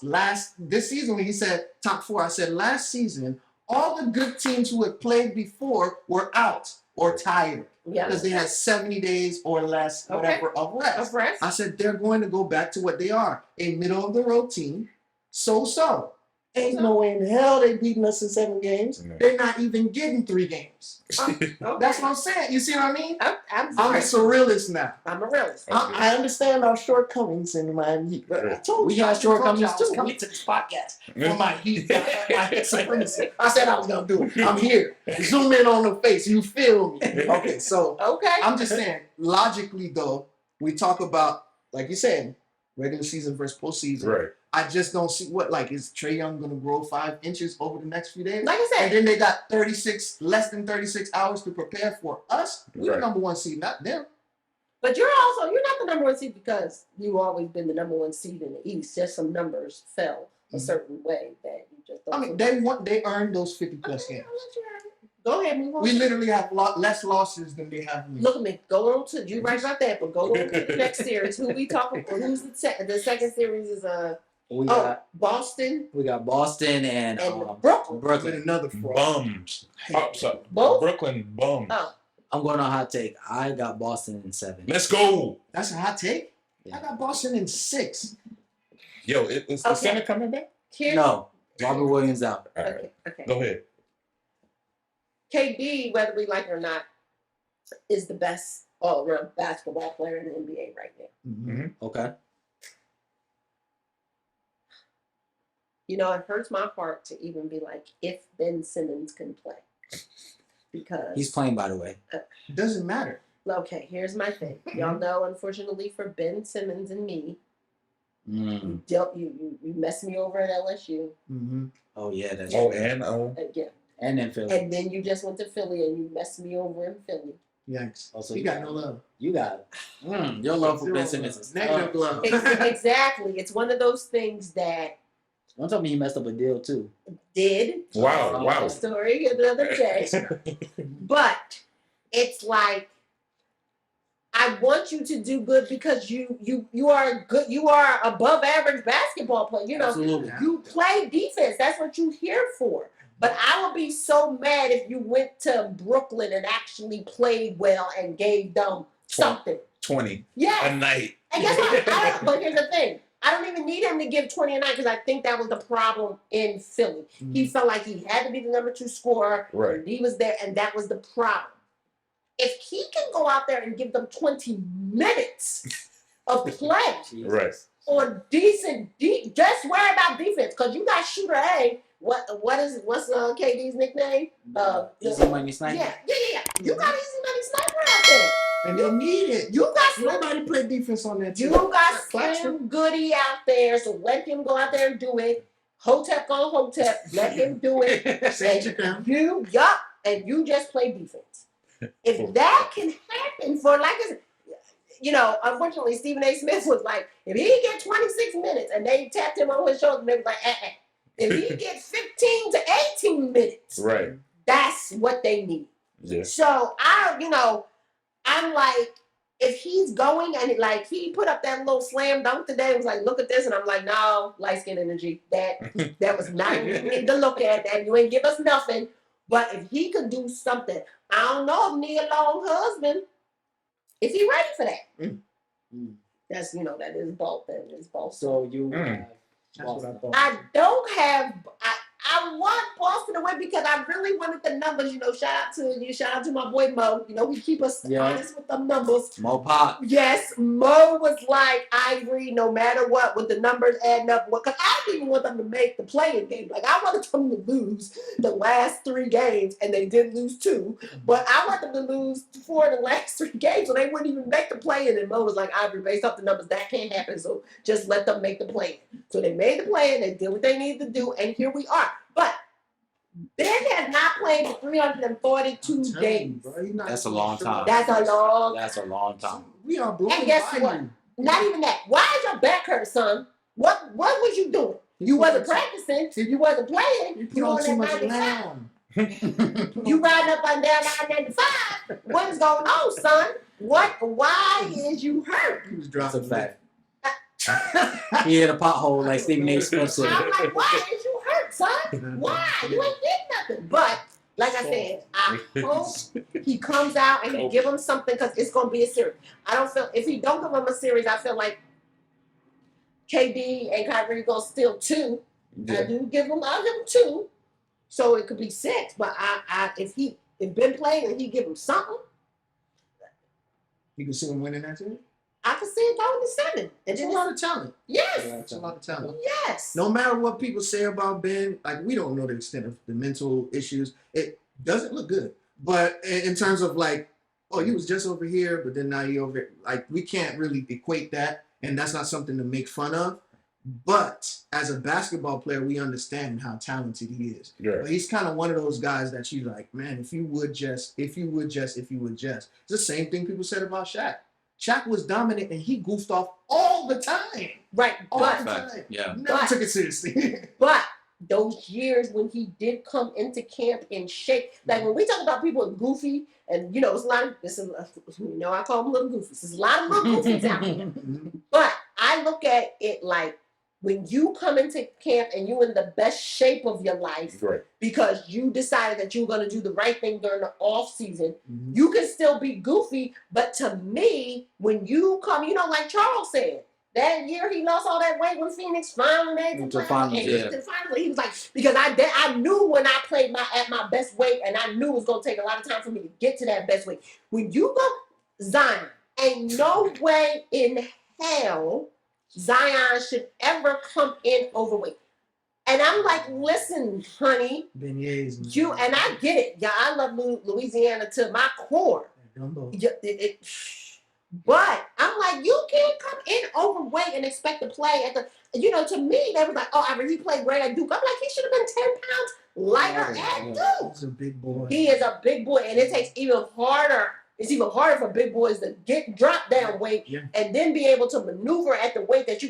This season, when he said top 4, I said last season, all the good teams who had played before were out or tired Yeah. because they had 70 days or less, whatever, of rest. Of rest. I said they're going to go back to what they are, a middle-of-the-road team. So. Ain't no way in hell they beating us in 7 games. No. They're not even getting 3 games. Okay. That's what I'm saying. You see what I mean? I'm I'm a surrealist now. I'm a realist. I understand our shortcomings in my Heat, but I told We you had I told shortcomings you I was too. coming to this podcast for my Heat, my Heat supremacy. I said I was gonna do it. I'm here. Zoom in on the face. You feel me? Okay, so Okay. I'm just saying. Logically, though, we talk about, like you said, regular season versus postseason. Right. I just don't see is Trae Young gonna grow 5 inches over the next few days? Like I And said, then they got less than 36 hours to prepare for us. We're Right. the number 1 seed, not them. but you're not the number 1 seed because you've always been the number 1 seed in the East. Just some numbers fell a certain way that you just don't. I mean, they earned those 50+ games. Go ahead, move on. We literally have less losses than they have wins. Look at me. Go on to you right about that, but go on to the next series. Who we talking about? Who's the second series is We got Boston Boston and Brooklyn. With another fraud. Bums. Oh, sorry. Both? Brooklyn bums. Oh, I'm going on a hot take. I got Boston in 7. Let's go. That's a hot take. Yeah. I got Boston in 6. Yo, is the Okay. center coming back? here. No, Robert Williams out. All right. Okay. Go ahead. KD, whether we like it or not, is the best all-around basketball player in the NBA right now. Mm-hmm. Okay. You know, it hurts my heart to even be like, if Ben Simmons can play, because He's playing, by the way. Doesn't matter. Okay, here's my thing. Y'all know, unfortunately for Ben Simmons and me, Mm. you messed me over at LSU Mm-hmm. Oh, yeah. That's Oh, true. and again, And then Philly. and then you just went to Philly and you messed me over in Philly. Yikes. Also, He got no love. You got your love for Ben Simmons. is Negative tough. love. Exactly. It's one of those things that Don't tell me he messed up a deal, too. did. wow, wow. The story another day. But it's like, I want you to do good because you are good. You are above average basketball player. You know, Absolutely. you play defense. That's what you're here for. But I would be so mad if you went to Brooklyn and actually played well and gave them something. 20 Yeah. a night. And guess what? But here's the thing. I don't even need him to give 20 a night because I think that was the problem in Philly. He felt like he had to be the number 2 scorer. Right. And he was there, and that was the problem. If he can go out there and give them 20 minutes of play Right. or decent, just worry about defense because you got shooter A. What's KD's nickname? Easy money sniper. Yeah. You got easy money sniper out there. And they need it. You got Nobody played defense on that team. You got Slim Goody out there, so let him go out there and do it. Hotep on Hotep, let him do it. Send you down. And you just play defense. If that can happen for unfortunately, Stephen A. Smith was like, if he get 26 minutes and they tapped him on his shoulder and they was like, if he get 15 to 18 minutes, Right. that's what they need. Yeah. So I'm like, if he's going and like he put up that little slam dunk today, and was like, look at this, and I'm like, no, light skin energy. That was not even to look at. That you ain't give us nothing. But if he could do something, I don't know if Nia Long husband, is he ready for that? That's that is both. That is both. So you. That's what I thought. I don't have. I want Boston to win because I really wanted the numbers. Shout out to my boy Mo. He keep us honest with the numbers. Mo Pop. Yes, Mo was like, I agree, no matter what, with the numbers adding up. Because I didn't even want them to make the playing game. Like, I wanted them to lose the last 3 games, and they did lose 2. But I want them to lose 4 of the last 3 games, so they wouldn't even make the play-in. And Mo was like, Ivory, based off the numbers, that can't happen, so just let them make the play-in. So they made the play-in, they did what they needed to do, and here we are. But Ben has not played for 342 days. That's a long time. That's a long time. We are blowing. And guess by what? you. Not even that. Why is your back hurt, son? What was you doing? You wasn't practicing. You wasn't playing. You put on too much lamb. You riding up and down 995. What's going on, son? Why is you hurt? He was That's a dropping. fact. He hit a pothole like Stephen A. Smith said. I'm like, why is you hurt, son? Why? You ain't did nothing. But like I said, I hope he comes out and he give him something because it's gonna be a series. I don't feel if he don't give him a series, I feel like KD and Kyrie gonna steal 2. Yeah. I'll give him 2, so it could be 6. But if Ben playing and he give him something, You can see him winning that too. I could see it going to 7. It's a lot of talent. Yes. It's a lot of talent. Yes. No matter what people say about Ben, like we don't know the extent of the mental issues. It doesn't look good. But in terms of like, oh, you was just over here, but then now you over here. Like we can't really equate that, and that's not something to make fun of. But as a basketball player, we understand how talented he is. Yeah. But he's kind of one of those guys that you like, man, if you would just. It's the same thing people said about Shaq. Shaq was dominant and he goofed off all the time. Right. All But the time. Yeah. Never took it seriously. But those years when he did come into camp in shape, like when we talk about people goofy, and it's a lot of I call them little goofies. There's a lot of little goofies out there. But I look at it like when you come into camp and you're in the best shape of your life Right. because you decided that you were going to do the right thing during the off season, you can still be goofy. But to me, when you come, like Charles said, that year he lost all that weight when Phoenix finally made Went to finals, yeah. Finally, he was like, because I knew when I played at my best weight, and I knew it was going to take a lot of time for me to get to that best weight. When you go Zion, ain't no way in hell Zion should ever come in overweight. And I'm like, listen, honey, Beignets, and I get it. Yeah, I love Louisiana to my core. Gumbo. But I'm like, you can't come in overweight and expect to play at the. To me, they was like, oh, he played great at Duke. I'm like, he should have been 10 pounds lighter at Duke. He's a big boy. He is a big boy, and it takes even harder. It's even harder for big boys to drop down weight and then be able to maneuver at the weight that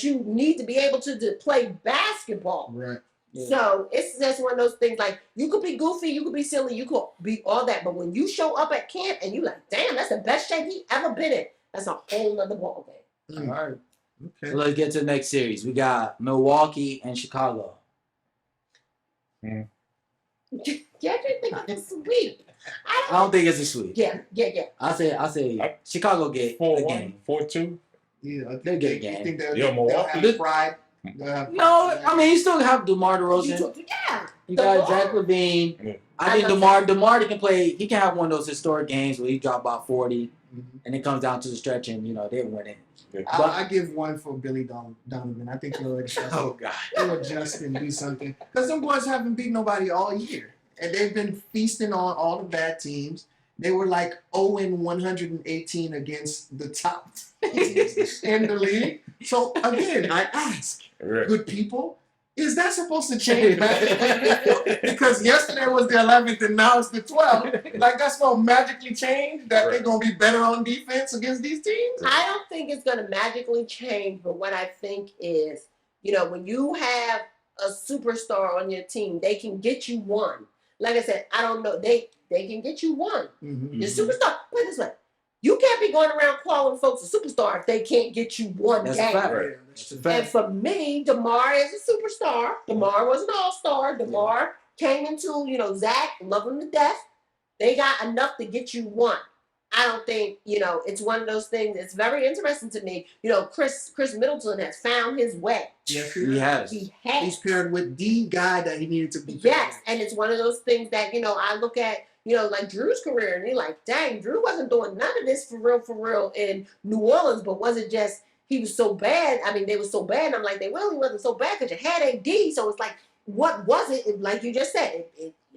you need to be able to play basketball. Right. Yeah. So it's just one of those things like you could be goofy, you could be silly, you could be all that. But when you show up at camp and you like, damn, that's the best shape he ever been in, that's a whole nother ball game. All right. Okay. So let's get to the next series. We got Milwaukee and Chicago. Yeah, I think it's a sweep. I don't think it's a sweep. Yeah. I say Chicago get a 4-1, game. 4-2. Yeah, They'll get a you game. think Yo, they'll Milwaukee. have pride? They'll have No, pride. I mean, you still have DeMar DeRozan. Yeah. You got DeMar. Zach LaVine. Yeah. I think DeMar can play. He can have one of those historic games where he drop about 40, and it comes down to the stretch, and they win it. I give one for Billy Donovan. I think he'll adjust. God. He'll adjust and do something. Because them boys haven't beat nobody all year. And they've been feasting on all the bad teams. They were like 0-118 against the top teams in the league. So again, I ask, good people, is that supposed to change magically? Because yesterday was the 11th and now it's the 12th. Like that's gonna magically change that they're gonna be better on defense against these teams? I don't think it's going to magically change, but what I think is, when you have a superstar on your team, they can get you one. Like I said, I don't know. They can get you one. Mm-hmm. The superstar, put it this way. You can't be going around calling folks a superstar if they can't get you one That's game. a fact. Right. That's a And fact. for me, DeMar is a superstar. DeMar was an all-star. DeMar came into, Zach, love him to death. They got enough to get you one. I don't think, it's one of those things. It's very interesting to me. Chris Middleton has found his way. Yes, He has. He has. He's paired with the guy that he needed to be. Yes, and it's one of those things that, I look at, like Drew's career, and you're like, dang, Drew wasn't doing none of this for real in New Orleans, but was it just he was so bad? I mean, they were so bad, and I'm like, they really wasn't so bad because you had AD, so it's like, what was it? Like you just said,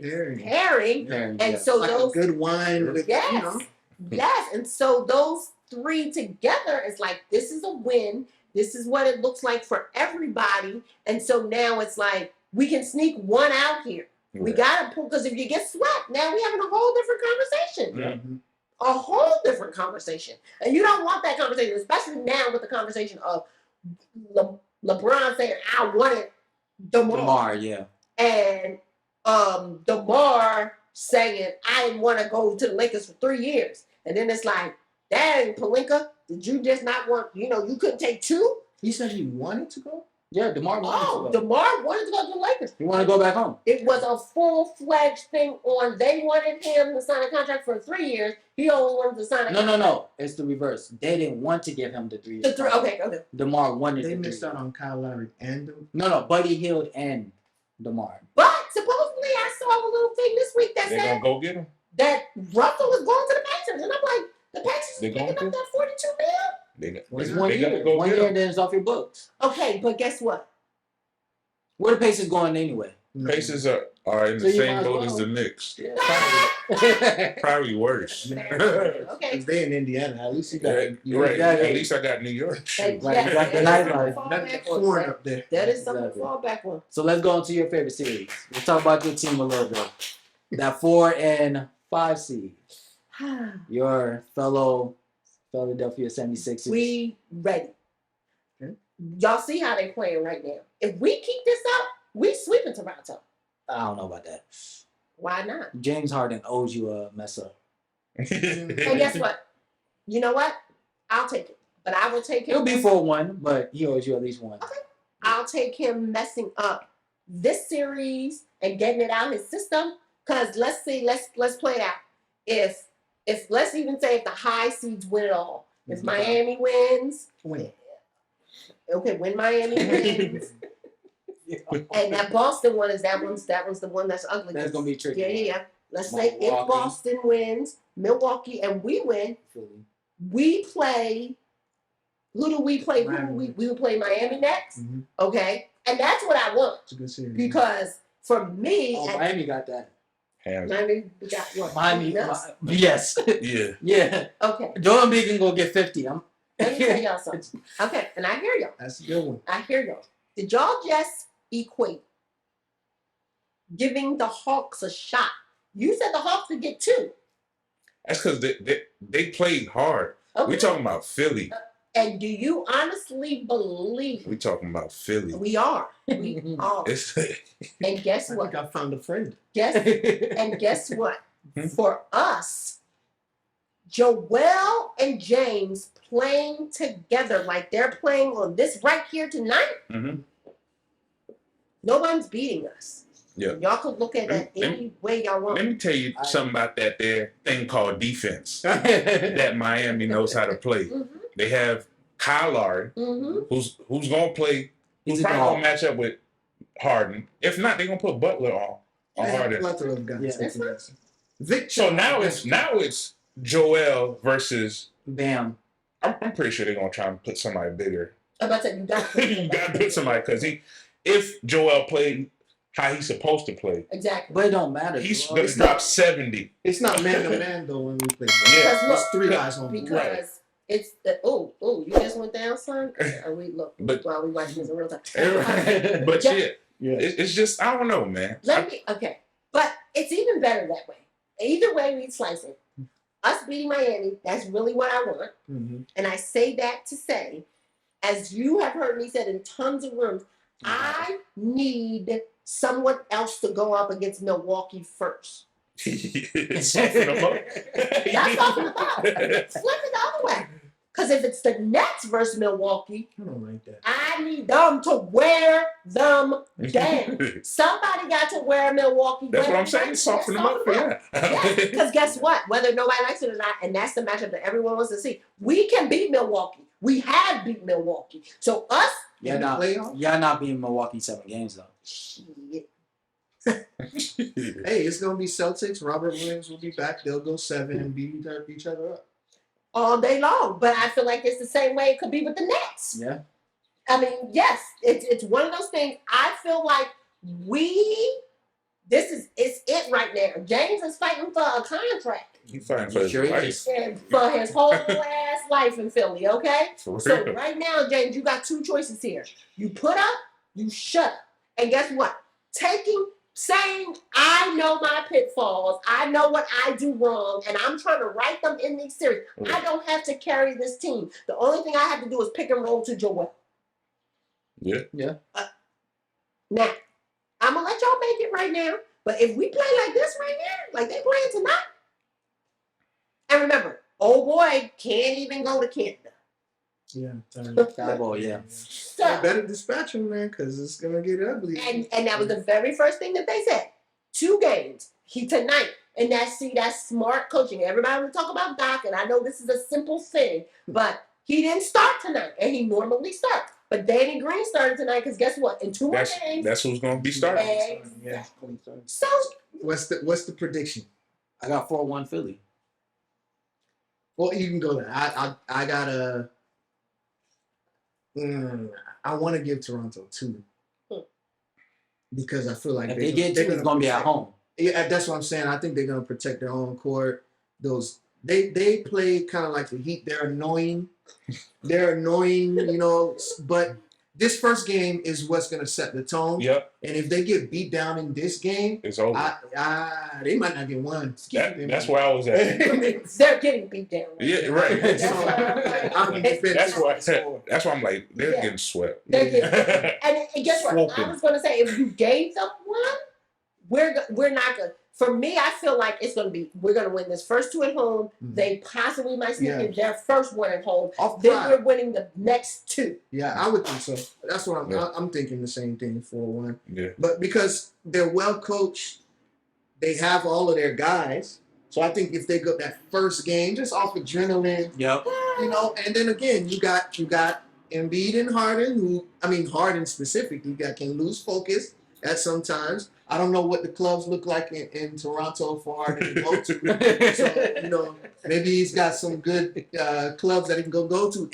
pairing. And so like those a good wine with, Yes. Yes. And so those three together is like, this is a win. This is what it looks like for everybody. And so now it's like, we can sneak one out here. We got to pull, because if you get swept, now we're having a whole different conversation. A whole different conversation. And you don't want that conversation, especially now with the conversation of LeBron saying, I wanted DeMar. Yeah. And DeMar saying, I didn't want to go to the Lakers for 3 years. And then it's like, dang, Pelinka, did you just not want, you couldn't take two? He said he wanted to go? Yeah, DeMar wanted to go. DeMar wanted to go to the Lakers. He wanted to go back home. It was a full-fledged thing on, they wanted him to sign a contract for 3 years. He only wanted to sign a contract. No. It's the reverse. They didn't want to give him the 3 years. Okay. DeMar wanted They the 3 missed out on Kyle Lowry and them. No, Buddy Hield and DeMar. But supposedly I saw a little thing this week that They said gonna go get him? that Russell was going to the Pacers. And I'm like, the Pacers They are picking going up to? that 42 mil? It's They 1 gotta year. go 1 get year, him. then it's off your books. Okay, but guess what? Where the Pacers going anyway? Pacers are in So the you same might as boat well. as the Knicks. Yeah, Probably worse. Okay. Because they in Indiana. At least you got Right. Exactly. At least I got New York. And Right, yes, right, that right, is right. something to fall that's back on. foreign up there. That is something Exactly. to fall back on. So let's go into your favorite series. Let's talk about your team a little bit. That 4 and 5 seed. Your fellow Philadelphia 76ers. We ready. Okay. Y'all see how they playing right now. If we keep this up, we sweeping Toronto. I don't know about that. Why not? James Harden owes you a mess up. And guess what? You know what? I'll take it. But I will take him. It'll be 4-1, but he owes you at least one. I'll take him messing up this series and getting it out his system. Cause let's play it out. If let's even say if the high seeds win it all. If Miami wins, Win. okay, when Miami wins. And that Boston one is that one's the one that's ugly. That's gonna be tricky. Yeah. Let's say if Milwaukee. Boston wins, Milwaukee, and we win, we play. Who do we play? Miami. We will play Miami next. Mm-hmm. Okay, and that's what I want It's a good series. because for me, Oh, and Miami got that. Miami we got what? Miami. Nuts? Yes. Yeah. Yeah. Okay, Joel Embiid can go get 50. let me tell y'all something. Okay, and I hear y'all. That's a good one. I hear y'all. Did y'all just equate giving the Hawks a shot? You said the Hawks would get 2. That's because they played hard. Okay. We talking about Philly. And do you honestly believe We talking about Philly. we are? We are. It's And guess I what? think I found a friend. Guess what? For us, Joel and James playing together like they're playing on this right here tonight, Mhm. no one's beating us. Yeah. Y'all could look at that any way y'all want. Let me tell you something about that there thing called defense that Miami knows how to play. Mm-hmm. They have Kyle Lowry, who's going to play, who's probably going to match up with Harden. If not, they're going to put Butler on Harden. So now it's Joel versus Bam. I'm pretty sure they're going to try and put somebody bigger. I'm about to say, you got to put somebody because if Joel played how he's supposed to play. Exactly. But it don't matter. He's going to drop 70. It's not man to man though when we play. Yeah. It's 3 guys on. Because it's the you just went down, son. Or we look while we watching this in real time. But it's just I don't know, man. Okay, but it's even better that way. Either way we slice it, us beating Miami, that's really what I want. Mm-hmm. And I say that to say, as you have heard me said in tons of rooms, I need someone else to go up against Milwaukee first. Soften them up. Not soften them up. Flip it the other way. Because if it's the Nets versus Milwaukee, I don't like that. I need them to wear them down. Somebody got to wear Milwaukee. That's what I'm saying. Soften them up for yeah. Because guess what? Whether nobody likes it or not, and that's the matchup that everyone wants to see, we can beat Milwaukee. We have beat Milwaukee. So us, y'all not beating Milwaukee 7 games though. Shit. Hey, it's gonna be Celtics. Robert Williams will be back. They'll go 7 and beat each other up all day long. But I feel like it's the same way it could be with the Nets. Yeah. I mean, yes, it's one of those things. I feel like it's it right now. James is fighting for a contract. He's fighting for his life. And for his whole ass life in Philly, okay? So right now, James, you got 2 choices here. You put up, you shut up. And guess what? Saying, I know my pitfalls, I know what I do wrong, and I'm trying to write them in these series. I don't have to carry this team. The only thing I have to do is pick and roll to Joel. Yeah. Now, I'm going to let y'all make it right now, but if we play like this right now, like they playing tonight, and remember, old boy can't even go to Canada. Yeah. So, better dispatch him, man, because it's going to get ugly. And that was the very first thing that they said. 2 games. Tonight. And that's smart coaching. Everybody will talk about Doc, and I know this is a simple thing, but he didn't start tonight, and he normally starts. But Danny Green started tonight because guess what? In 2 more games, that's who's going to be starting. Exactly. So what's the prediction? I got 4-1 Philly. Well, you can go there. I got a. I want to give Toronto 2 because I feel like if they get 2, it's going to be at home. Yeah, that's what I'm saying. I think they're going to protect their own court. They play kind of like the Heat. They're annoying, but this first game is what's going to set the tone. Yep. And if they get beat down in this game, it's over. They might not get 1. That's where I was at. They're getting beat down. Yeah, right. That's why I'm like, they're getting swept. And guess what? I was going to say, if you gave them 1, we're not going to. For me, I feel like we're going to win this first 2 at home. Mm-hmm. They possibly might sneak in their first 1 at home. Then we're winning the next 2. Yeah, I would think so. That's what I'm thinking the same thing, 4-1. Yeah. But because they're well coached, they have all of their guys. So I think if they go that first game, just off adrenaline, and then again, you got Embiid and Harden, Harden specifically, can lose focus at sometimes. I don't know what the clubs look like in Toronto for Harden to go to. So, maybe he's got some good clubs that he can go to,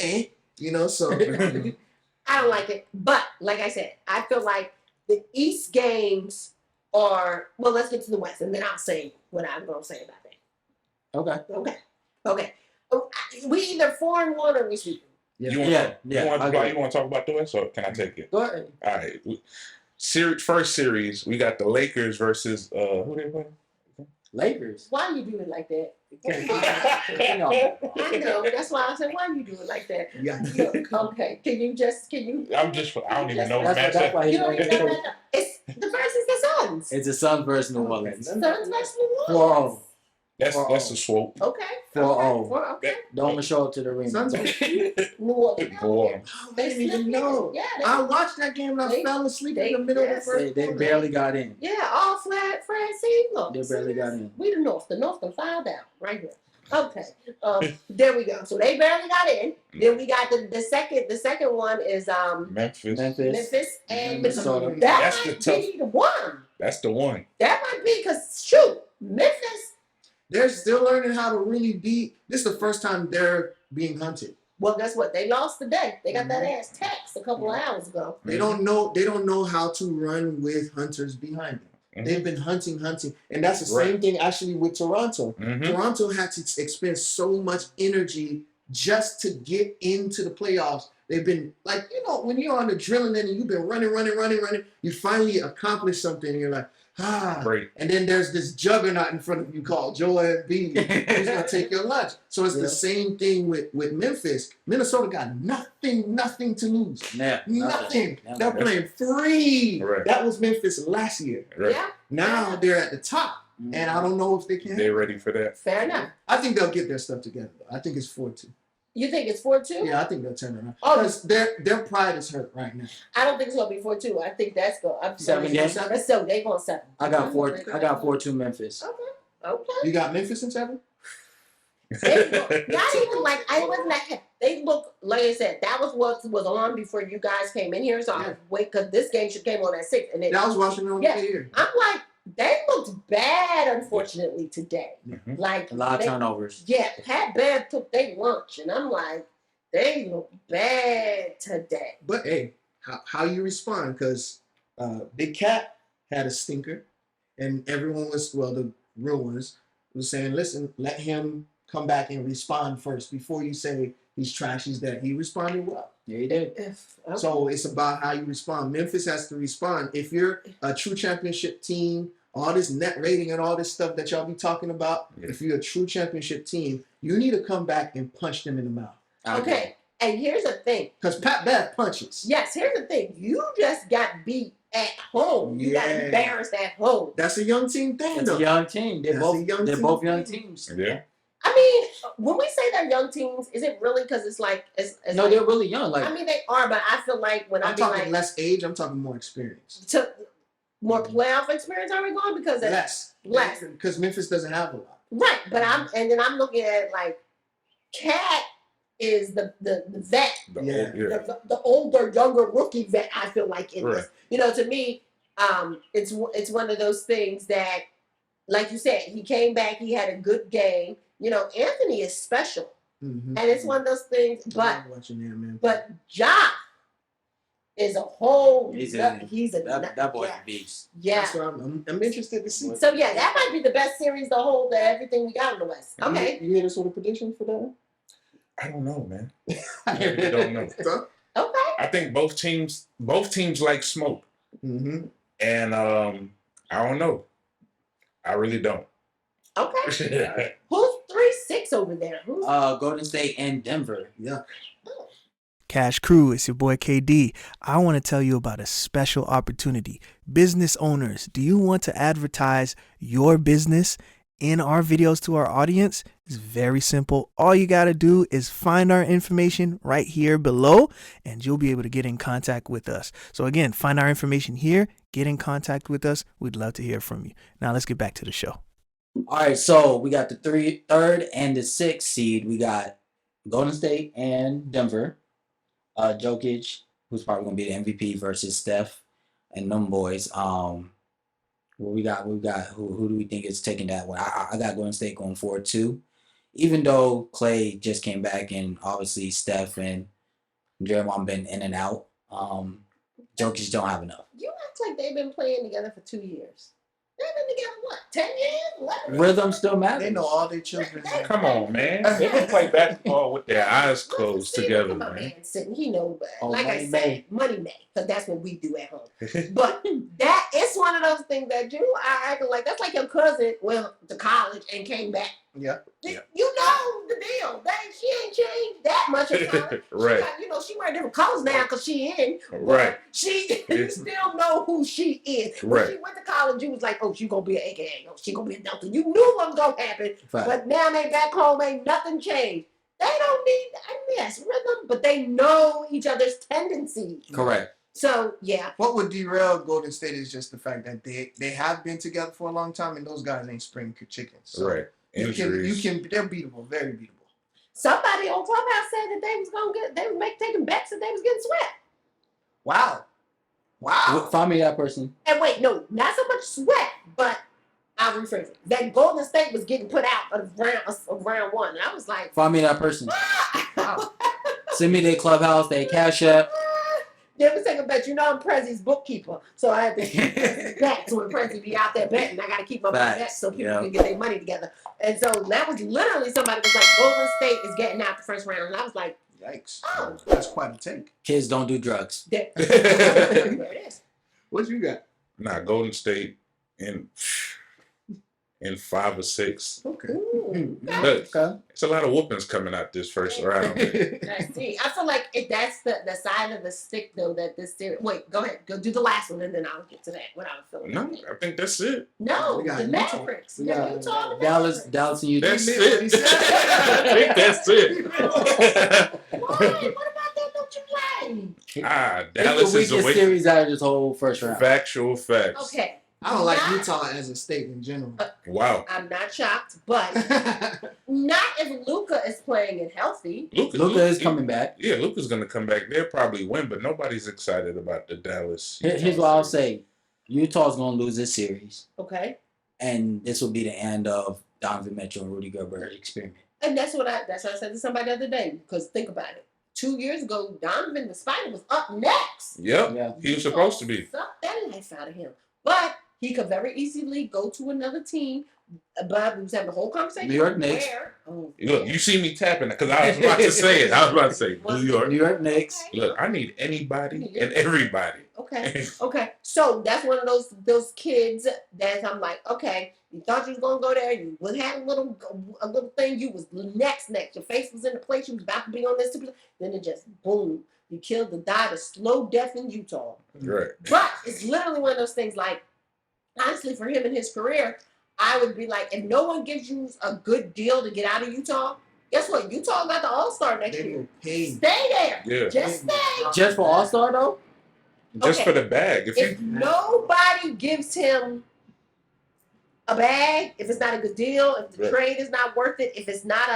so. I don't like it. But, like I said, I feel like the East games are, well, let's get to the West, and then I'll say what I'm going to say about that. Okay. We either 4-1 or we sweep. You want to talk about the West, or can I take it? Go ahead. All right. First series, we got the Lakers versus who they playing? Lakers. Why you do it like that? I know. That's why I said, why you do it like that? Yeah. Okay. Can you? I don't even know the matchup. You don't even know that. It's the versus the Suns. It's the Suns versus New Orleans. Suns versus New Orleans. That's a swoop. Okay. 4-0. Okay. Don't even show up to the arena. Suns were New Orleans. Boy. I didn't even know. Yeah. I watched that game and I fell asleep in the middle of the first They quarter. barely got in. Yeah, all flat Francine. They barely got in. We the North. The North can file down right here. Okay. There we go. So they barely got in. Then we got the second one is Memphis and Minnesota. That That's the might tough. be the one. That's the one. That might be because shoot, Memphis. They're still learning how to really be. This is the first time they're being hunted. Well, guess what? They lost today. They got that ass taxed a couple of hours ago. They don't know. They don't know how to run with hunters behind them. They've been hunting, and that's the same thing actually with Toronto. Toronto had to expend so much energy just to get into the playoffs. They've been like, when you're on the adrenaline and you've been running, you finally accomplish something, and you're like, Great. And then there's this juggernaut in front of you called Joel Embiid who's gonna take your lunch. So it's the same thing with Memphis. Minnesota got nothing to lose. Yeah, Nothing. They're playing free. Right. That was Memphis last year. Right. Yeah. Now they're at the top, and I don't know if they can. They're ready for that. Fair enough. I think they'll get their stuff together. Though. I think it's 4-2. You think it's 4-2? Yeah, I think they'll turn around. Oh. Because their pride is hurt right now. I don't think it's gonna be 4-2. I think that's going. I'm 7 games. So they going 7. I got 4-2 Memphis. Okay. You got Memphis in 7? They look, not even like I wasn't that. They look like I said. That was what was on before you guys came in here. So I wait because this game should came on at 6. And then I was watching it on the air. I'm like, they looked bad, unfortunately, today. Like A lot of turnovers. Yeah, Pat Bev took their lunch, and I'm like, they look bad today. But hey, how you respond? Because Big Cat had a stinker, and everyone was the real ones was saying, listen, let him come back and respond first before you say he's trash, he's that. He responded well. Yeah, he did. So it's about how you respond. Memphis has to respond. If you're a true championship team, all this net rating and all this stuff that y'all be talking about, if you're a true championship team, you need to come back and punch them in the mouth. Okay, and here's the thing. Because Pat Bev punches. Yes, here's the thing. You just got beat at home. You got embarrassed at home. That's a young team thing, It's though. a young team. They're both young team. teams. Yeah. I mean, when we say they're young teams, is it really because it's like No, like, they're really young. Like I mean, they are, but I feel like when I'm talking like less age, I'm talking more experience. to more playoff experience, are we going? Because Less. Because Memphis doesn't have a lot. Right, but I'm looking at like Cat is the vet, the older, younger rookie vet. I feel like in this, to me, it's one of those things that, like you said, he came back, he had a good game. Anthony is special, and it's one of those things. But Ja is a whole. That boy's a beast. Yeah, that's what I'm interested to see. So yeah, that might be the best series to hold everything we got in the West. Okay, you hit us with a prediction for that? I don't know, man. I really don't know. Okay. I think both teams like smoke, and I don't know. I really don't. Okay. Who's 3-6 over there? Who's Golden State and Denver. Yeah. Cash Crew, it's your boy KD. I want to tell you about a special opportunity. Business owners, do you want to advertise your business in our videos to our audience? It's very simple. All you got to do is find our information right here below, and you'll be able to get in contact with us. So again, find our information here, get in contact with us. We'd love to hear from you. Now let's get back to the show. All right, so we got the 3rd and the 6th seed. We got Golden State and Denver. Jokic, who's probably gonna be the MVP, versus Steph and them boys. What we got? Who do we think is taking that one? I got Golden State going 4-2. Even though Clay just came back, and obviously Steph and Draymond been in and out, Jokic don't have enough. You act like they've been playing together for 2 years. They've been together, what, 10 years? 11 years? Rhythm still matters. They know all their children. Come on, man. They can play basketball with their eyes closed together, man. Sitting, he knows, Oh, like I Money said, May. Money May, because that's what we do at home. But that it's one of those things that you are acting like that's like your cousin went to college and came back. Yeah. You know the deal. She ain't changed that much. Right. She wear different colors now because she in. Right. You still know who she is. When Right. she went to college, you was like, oh, she gonna be an AKA. Oh, she gonna be a Delta. You knew what was gonna happen. Right. But now they back home, ain't nothing changed. They don't need, yes, rhythm, but they know each other's tendencies. Correct. So, yeah. What would derail Golden State is just the fact that they have been together for a long time, and those guys ain't spring chickens. So right. Injuries. They're beatable, very beatable. Somebody on Clubhouse said that they was taking bets that they was getting swept. Wow. Find me that person. And wait, no, not so much sweat, but I'll rephrase it. That Golden State was getting put out of round one. And I was like, Find me that person. wow. Send me their clubhouse, their Cashapp. Then we take a bet. I'm Prezzi's bookkeeper, so I have to keep bets when Prezzi be out there betting. I got to keep up my bets so people can get their money together. And so that was literally somebody was like, Golden State is getting out the first round. And I was like, yikes. Oh. That's quite a take. Kids don't do drugs. There it is. What you got? Nah, Golden State in 5 or 6. Okay. But it's a lot of whoopings coming out this first round. I see. I feel like that's the side of the stick, though, that this series. Wait, go ahead. Go do the last one, and then I'll get to that. What I was feeling. No, I think that's it. No, We got the Utah. Mavericks. Yeah. Utah, the Dallas Mavericks. and Utah. That's it. I think that's it. Why? What about that? Don't you like? Dallas It's the is a weakest series out of this whole first round. Factual facts. Okay. I don't like Utah as a state in general. Wow. I'm not shocked, but not if Luka is playing and healthy. Luka is coming back. Yeah, Luka's going to come back. They'll probably win, but nobody's excited about the Dallas. Here's what I'll say. Utah's going to lose this series. Okay. And this will be the end of Donovan Mitchell and Rudy Gobert experiment. And that's what I said to somebody the other day. Because think about it. 2 years ago, Donovan the Spider was up next. Yep. Yeah. He was supposed to be. Suck that life out of him. But he could very easily go to another team. But we was having a whole conversation. New York Knicks. Look, you see me tapping because I was about to say it. I was about to say New York. New York Knicks. Look, I need anybody and everybody. Okay. Okay. So that's one of those kids that I'm like, okay, you thought you was gonna go there, you had a little thing, you was next. Your face was in the place, you was about to be on this, then it just boom, you died a slow death in Utah. Right. But it's literally one of those things like, honestly, for him in his career, I would be like, if no one gives you a good deal to get out of Utah, guess what? Utah got the All-Star next year. Stay there. Yeah. Just stay. Just for All-Star, though? Just for the bag. If nobody gives him a bag, if it's not a good deal, if the trade is not worth it, if it's not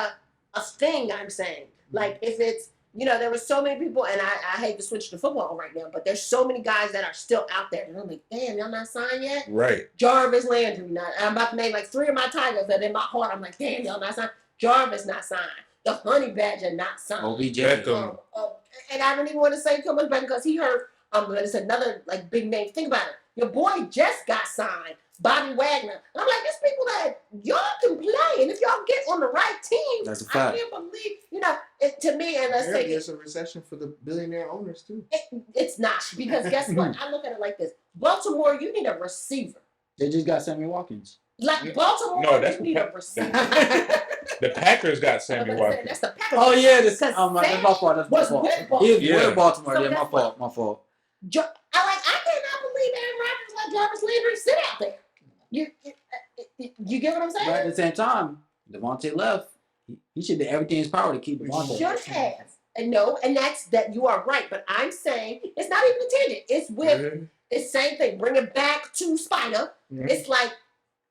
a thing, I'm saying. Like, if it's, there were so many people, and I hate to switch to football right now, but there's so many guys that are still out there. And I'm like, damn, y'all not signed yet? Right. Jarvis Landry. I'm about to name like 3 of my Tigers that in my heart, I'm like, damn, y'all not signed. Jarvis not signed. The Honey Badger not signed. OBJ. And I don't even want to say too much better because he hurt. It's another like big name. Think about it. Your boy just got signed. Bobby Wagner. And I'm like, there's people that y'all can play, and if y'all get on the right team, that's a fact. I can't believe, to me, and let's say it's a recession for the billionaire owners too. It's not, because guess what? I look at it like this: Baltimore, you need a receiver. They just got Sammy Watkins. Like Baltimore, you need a receiver. The Packers got Sammy Watkins. That's the Packers. Oh yeah, that's my fault. That's my fault. He was with Baltimore. So yeah, my fault. I cannot believe Aaron Rodgers let Jarvis Landry sit out there. You get what I'm saying? But at the same time, Devontae left. He should do everything in his power to keep Devontae. Should have. And that's that. You are right. But I'm saying it's not even a tangent. It's with it's same thing. Bring it back to Spider. Mm-hmm. It's like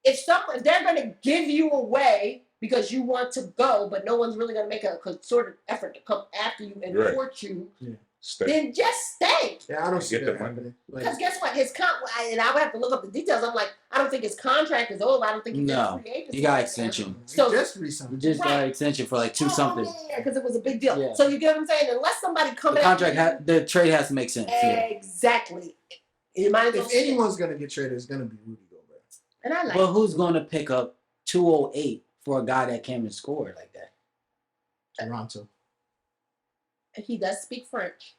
if they're going to give you away because you want to go, but no one's really going to make a concerted effort to come after you and court you. Yeah. Then just stay. Yeah, I don't see that happening. Because guess what? His and I would have to look up the details. I'm like, I don't think his contract is over. I don't think he's free agency. He got extension. So he just recently. He just got extension for like 2 something. Yeah, because it was a big deal. Yeah. So you get what I'm saying? Unless somebody comes the contract, the trade has to make sense. Exactly. If anyone's gonna get traded, it's gonna be Rudy Gobert. And I like. But who's gonna pick up 208 for a guy that came and scored like that? Toronto. He does speak French.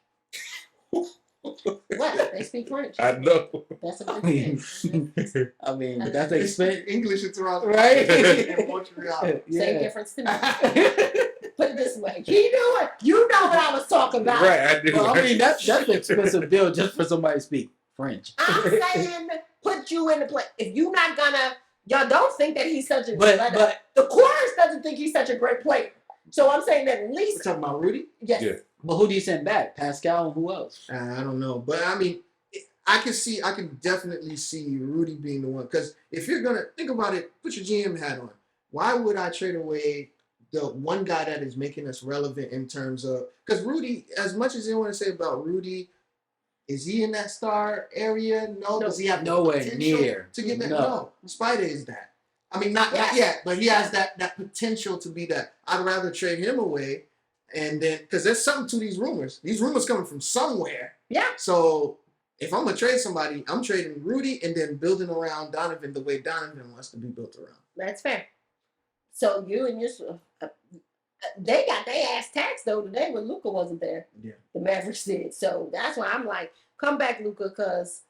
What? They speak French. I know. That's a good thing. I mean, that's the expense. English in Toronto. Right? In Montreal. Same difference to me. Put it this way. He knew it. You know what I was talking about. Right, I do. Well, I mean, that's an expensive bill just for somebody to speak French. I'm saying put you in the play. If you're not gonna, y'all don't think that he's such a But the chorus doesn't think he's such a great player. So I'm saying that at We're least talking about Rudy? yes. Yeah. but who do you send back? Pascal and who else? I don't know. But I mean, I can definitely see Rudy being the one. Because if you're going to think about it, put your GM hat on. Why would I trade away the one guy that is making us relevant in terms of, because Rudy, as much as you want to say about Rudy, is he in that star area? No. Does he have nowhere potential near to get that? No. No. Spider is that. I mean, not yet, but he has that potential to be that. I'd rather trade him away, and then because there's something to these rumors. These rumors coming from somewhere. Yeah. So if I'm gonna trade somebody, I'm trading Rudy and then building around Donovan the way Donovan wants to be built around. That's fair. So you and your they got their ass taxed though today when Luka wasn't there. Yeah. The Mavericks did. So that's why I'm like, come back, Luka, because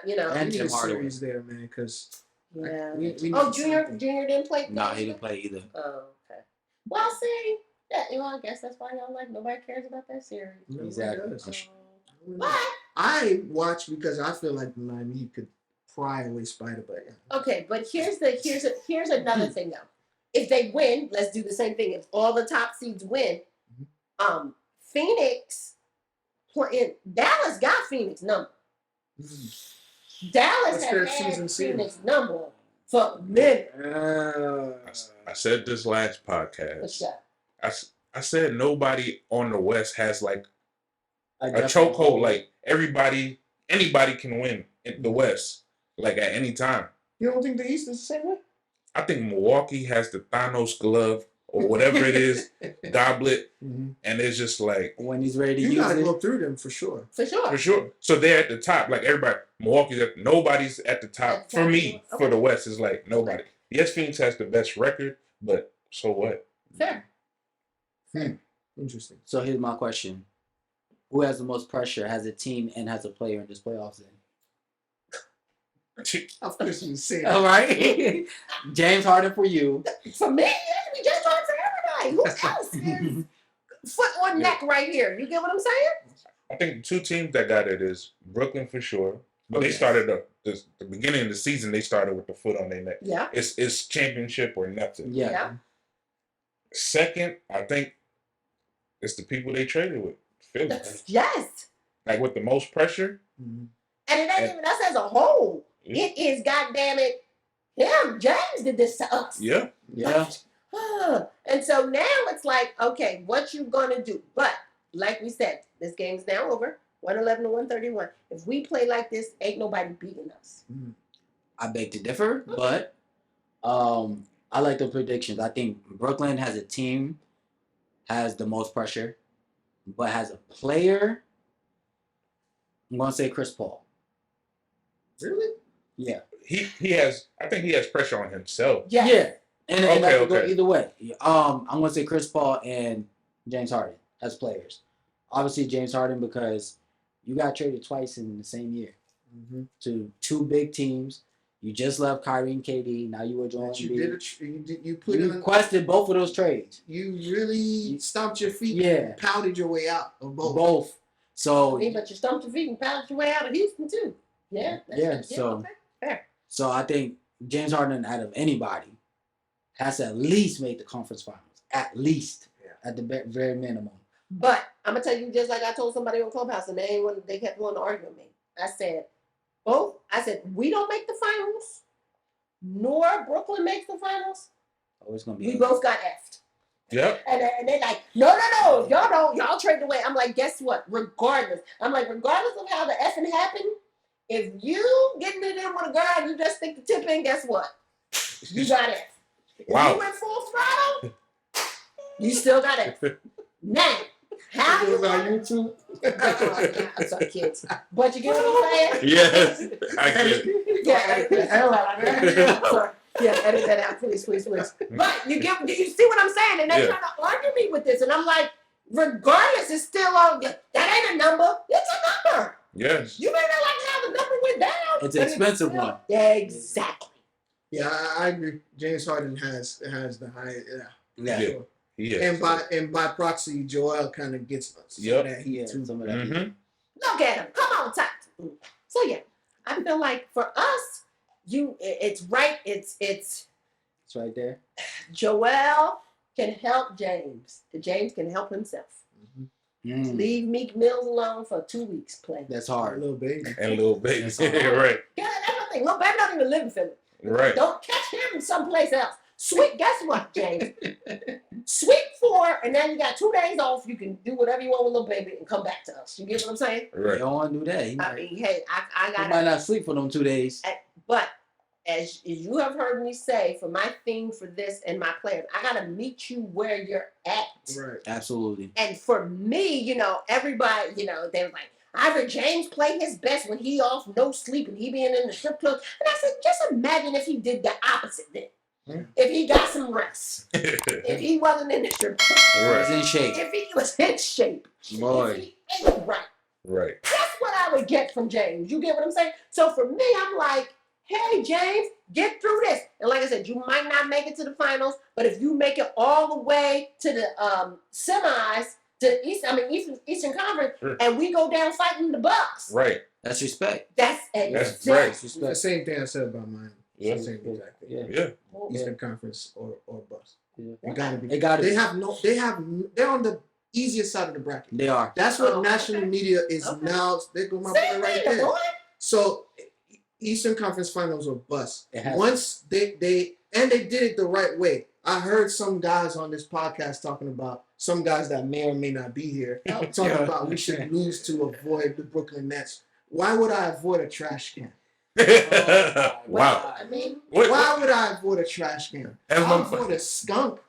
you know. And We need Tim a Hardaway. series there, man, because Yeah. we need Junior something. didn't play. No, he didn't play either. Oh, okay. Well, see, I guess that's why y'all like nobody cares about that series. No, Exactly. it does. So, but I watch because I feel like Miami could pry away Spider, but okay, but here's another thing though. If they win, let's do the same thing. If all the top seeds win, Phoenix, Dallas got Phoenix number. Dallas What's has their had season series? Phoenix number for a minute. I said this last What's podcast. that? I said nobody on the West has like a definitely- chokehold. Like anybody can win in the West, like at any time. You don't think the East is the same way? I think Milwaukee has the Thanos glove or whatever it is, goblet, and it's just like when he's ready to You use gotta it. go through them for sure. For sure. for sure. So they're at the top, like everybody. Nobody's at the top At the for top, me. okay. For the West, is like nobody. Yes, Phoenix has the best record, but so what? Fair. Interesting. So here's my question: who has the most pressure, has a team and has a player in this playoffs? Then, Of course you say all that. right, James Harden for you. For me, we just talking for everybody. Who else is foot on neck right here? You get what I'm saying? I think the two teams that got it is Brooklyn for sure. But they Okay. started the beginning of the season. They started with the foot on their neck. Yeah. It's championship or nothing. Yeah. Yeah. Second, I think it's the people they traded with. Philly. Yes. Like with the most pressure. Mhm. And it ain't even us as a whole. It is, goddamn it, him. James did this to us. Yeah. Yeah. And so now it's like, okay, what you gonna do? But like we said, this game's now over. 111 to 131. If we play like this, ain't nobody beating us. I beg to differ, but I like the predictions. I think Brooklyn has a team, has the most pressure, but has a player. I'm gonna say Chris Paul. Really? Yeah. He has. I think he has pressure on himself. Yeah. Yeah. And that could go Okay. either way. I'm gonna say Chris Paul and James Harden as players. Obviously James Harden because you got traded twice in the same year to two big teams. You just left Kyrie and KD. Now you were joining. You put You in. requested both of those trades. You really stomped your feet. Yeah. And pounded your way out of both. Both. So I mean, but you stumped your feet and pounded your way out of Houston too. Yeah. Yeah, so- okay. Fair. So I think James Harden, out of anybody, has to at least make the conference finals. At least. Yeah. At the very minimum. But I'm gonna tell you, just like I told somebody on Clubhouse, and they kept wanting to argue with me. I said, we don't make the finals, nor Brooklyn makes the finals. Oh, it's gonna be. We both got effed. Yep. And they're like, no, y'all trade away. I'm like, guess what? Regardless of how the effing happened, if you getting it in with a girl and you just stick the tip in, guess what? You got it. Wow. If you went full throttle, you still got it. Now, how you on gonna... YouTube. I'm sorry, kids. But you get what I'm saying? Yes. I get it. Yeah, edit that out. Sorry. Yeah, edit that out, please. But you see what I'm saying? And they trying to argue me with this, and I'm like, regardless, it's still on. That ain't a number. It's a number. Yes. You may not like how the number went down. It's an expensive one. Exactly. Yeah, I agree. James Harden has the high. Yeah. Sure. Yes. And by proxy, Joel kind of gets some of that heat too. Some of that heat. Look at him. Come on, Tati. So yeah, I feel like for us, it's right. It's right there. Joel can help James. James can help himself. Leave Meek Mills alone for 2 weeks. Play. That's hard. Little baby. And little baby. That's hard. Right. Yeah, that's the thing. Little baby don't even live in Philly. Right. Don't catch him someplace else. Sweet. Guess what, James? Sweet 4, and then you got 2 days off. You can do whatever you want with little baby and come back to us. You get what I'm saying? You Right. don't want to do that. I mean, hey, I He got. might not sleep for them 2 days. But as you have heard me say, for my theme for this and my plans, I gotta meet you where you're at. Right. Absolutely. And for me, everybody, they were like, I heard James play his best when he off, no sleep, and he being in the strip club. And I said, just imagine if he did the opposite then. If he got some rest. If he wasn't in the strip club. Right. He's in shape. If he was in shape. Boy. If he ate right. Right. That's what I would get from James. You get what I'm saying? So for me, I'm like, hey, James, get through this. And like I said, you might not make it to the finals, but if you make it all the way to the semis, to Eastern Conference, and we go down fighting the Bucks. Right. That's respect. That's right. It's Respect. the same thing I said about mine. Yeah. Same exactly. Yeah. Eastern Conference or bust. Yeah. You gotta be. They gotta. They're on the easiest side of the bracket. They are. That's what national media is now. They go my boy right there. So Eastern Conference Finals or bust. Once they did it the right way. I heard some guys on this podcast talking about some guys that may or may not be here talking about we should lose to avoid the Brooklyn Nets. Why would I avoid a trash can? Wow. I mean, why would I avoid a trash can? That's I avoid a skunk.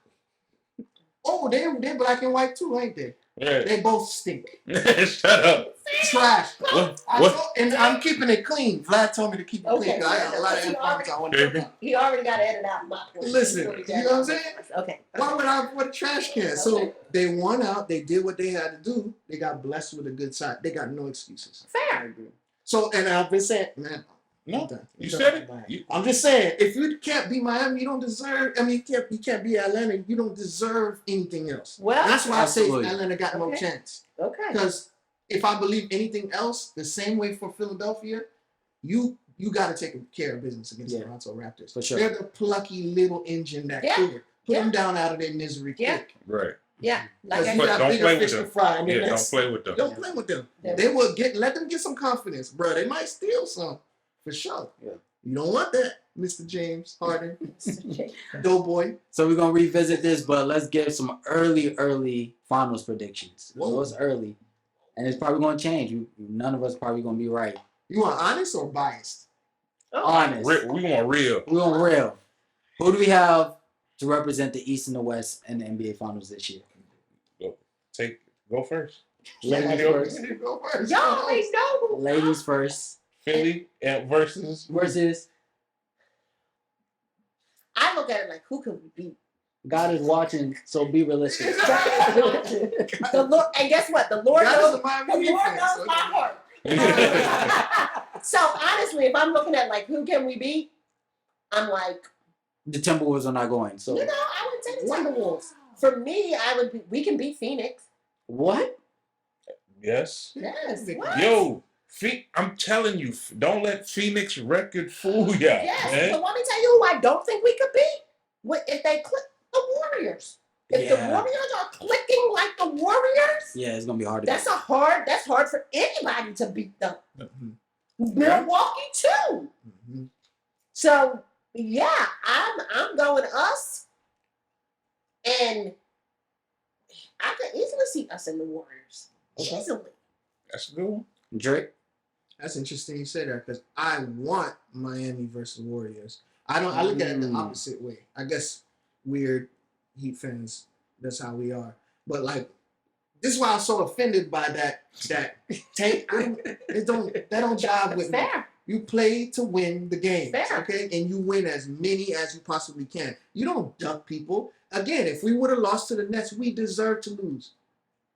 Oh, they're black and white too, ain't they? Right. They both stink. Shut up. Trash. What? And I'm keeping it clean. Vlad told me to keep it clean. I got a lot of influence I want to talk about. He already got to edit out my point. Listen, you know what I'm saying? Okay. Why would I avoid a trash can? So they won out. They did what they had to do. They got blessed with a good side. They got no excuses. Fair. So, and I've been saying, man, no, you said it. I'm just saying, if you can't be Miami, you don't deserve. I mean, you can't be Atlanta. You don't deserve anything else. Well, that's why absolutely. I say Atlanta got no chance. Okay. Because if I believe anything else, the same way for Philadelphia, you got to take care of business against the Toronto Raptors. For sure. They're the plucky little engine that could put them down out of their misery quick. Right. Yeah. Like don't play with them. Don't play with them. Don't play with them. They will let them get some confidence, bro. They might steal some, for sure. Yeah. You don't want that, Mr. James Harden, Doughboy. So we're gonna revisit this, but let's give some early finals predictions. Whoa. So it's early, and it's probably gonna change. None of us probably gonna be right. You want honest or biased? Honest. We want real. We want real. Who do we have to represent the East and the West in the NBA Finals this year? Go first. Ladies first. Go first. Y'all always know. Ladies first. Philly versus. I look at it like, who can we beat? God is watching, so be realistic. The Lord, and guess what? The Lord knows my heart. So honestly, if I'm looking at like who can we beat, I'm like the Timberwolves are not going. So I would say the Timberwolves. For me, we can beat Phoenix. What? Yes. Yes. Yo, I'm telling you, don't let Phoenix record fool ya. Yes. Man. But let me tell you who I don't think we could beat. If they click the Warriors. If the Warriors are clicking like the Warriors, it's gonna be hard. That's hard for anybody to beat them. Mm-hmm. Milwaukee too. Mm-hmm. So yeah, I'm going us, and I could easily see us in the Warriors. Okay. Easily. That's a good one. Drake. That's interesting you say that because I want Miami versus Warriors. I look at it the opposite way. I guess weird Heat fans, that's how we are. But like, this is why I'm so offended by that take. That don't jive with me. You play to win the game, okay? And you win as many as you possibly can. You don't duck people. Again, if we would have lost to the Nets, we deserve to lose.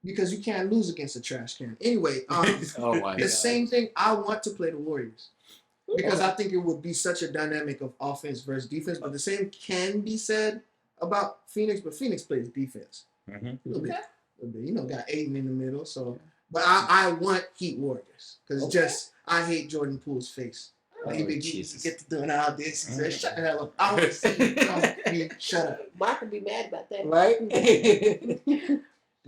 because you can't lose against a trash can. Anyway, Oh my the God. same thing. I want to play the Warriors because I think it would be such a dynamic of offense versus defense. But the same can be said about Phoenix, but Phoenix plays defense a little bit. Got Aiden in the middle. So, but I want Heat Warriors because just I hate Jordan Poole's face. Maybe Jesus get to doing all this. He said, "Shut the hell up! I want to see you. Shut up." Mark would be mad about that, right?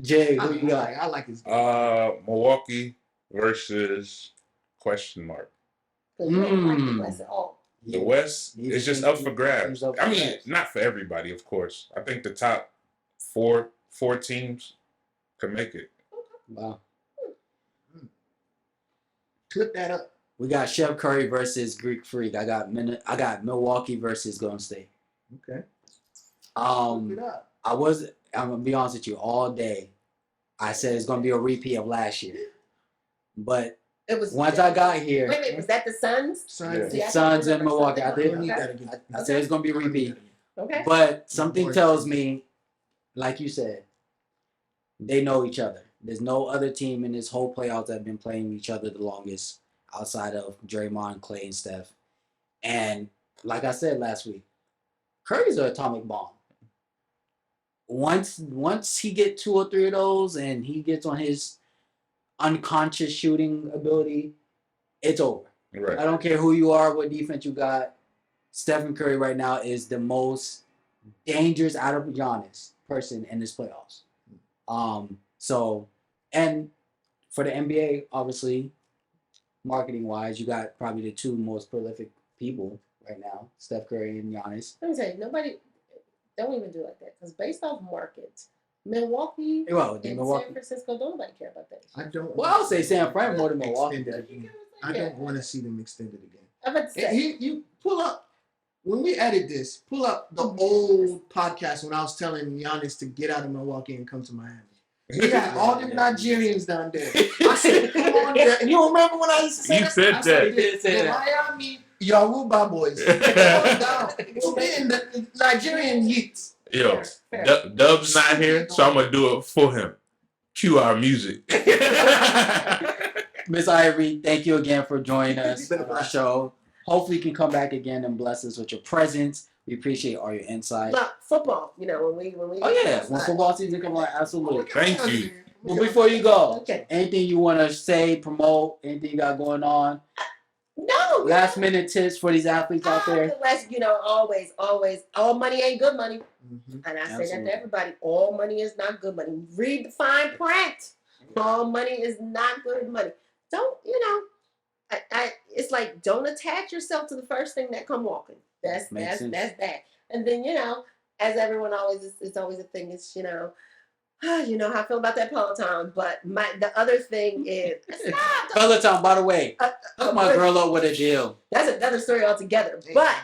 Jay, who you got? I like his. Milwaukee versus question mark. Because you don't like the West at all. The West is just up for grabs. I mean, not for everybody, of course. I think the top four teams can make it. Wow. Clip that up. We got Chef Curry versus Greek Freak. I got Milwaukee versus Golden State. Okay. I'm gonna be honest with you, all day I said it's gonna be a repeat of last year. But it was once I got here. Wait, was that the Suns? Suns and Milwaukee. I said it's gonna be a repeat. Okay. But something tells me, like you said, they know each other. There's no other team in this whole playoffs that have been playing each other the longest outside of Draymond, Clay, and Steph. And like I said last week, Curry's an atomic bomb. Once he get 2 or 3 of those and he gets on his unconscious shooting ability, it's over. Right. I don't care who you are, what defense you got. Stephen Curry right now is the most dangerous out of Giannis person in this playoffs. So, and for the NBA, obviously, marketing-wise, you got probably the 2 most prolific people right now, Steph Curry and Giannis. Let me tell you, nobody, don't even do it like that. Because based off markets, Milwaukee and San Francisco, don't nobody care about that. I don't. Well, I'll say San Fran more than Milwaukee. I don't want to see them extended again. I'm about to say. You pull up, when we edit this, pull up the old podcast when I was telling Giannis to get out of Milwaukee and come to Miami. We got all them Nigerians down there. I said, come on there. And you remember when I used to say that? You said that. Miami Yoruba boys. Come down. To be in the Nigerian heat. Yo, Dub's not here, so I'm going to do it for him. Cue our music. Miss Ivory, thank you again for joining us on our show. Hopefully you can come back again and bless us with your presence. We appreciate all your insight. But football, when we Oh yeah, when football season comes on, absolutely. Thank you. Well, before you go, Okay. anything you want to say, promote, anything you got going on? No. Last minute tips for these athletes out there. Always, all money ain't good money. Mm-hmm. And I say that Absolutely. to everybody. All money is not good money. Read the fine print. All money is not good money. Don't, it's like, don't attach yourself to the first thing that come walking. That's that. And then, as everyone always, it's always a thing is, you know how I feel about that Peloton. But the other thing is, Peloton, by the way, hook my girl up with a deal. That's another story altogether. But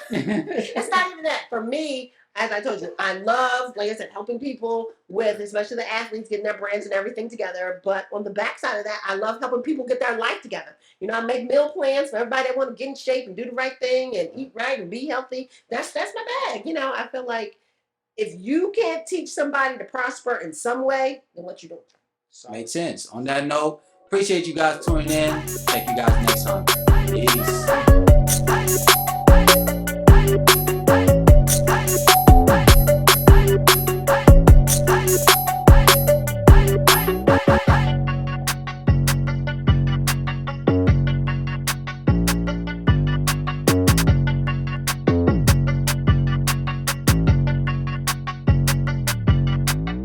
it's not even that. For me, as I told you, I love, like I said, helping people with, especially the athletes, getting their brands and everything together. But on the backside of that, I love helping people get their life together. I make meal plans for everybody that want to get in shape and do the right thing and eat right and be healthy. That's my bag. I feel like if you can't teach somebody to prosper in some way, then what you doing? Makes sense. On that note, appreciate you guys tuning in. Thank you guys next time. Peace.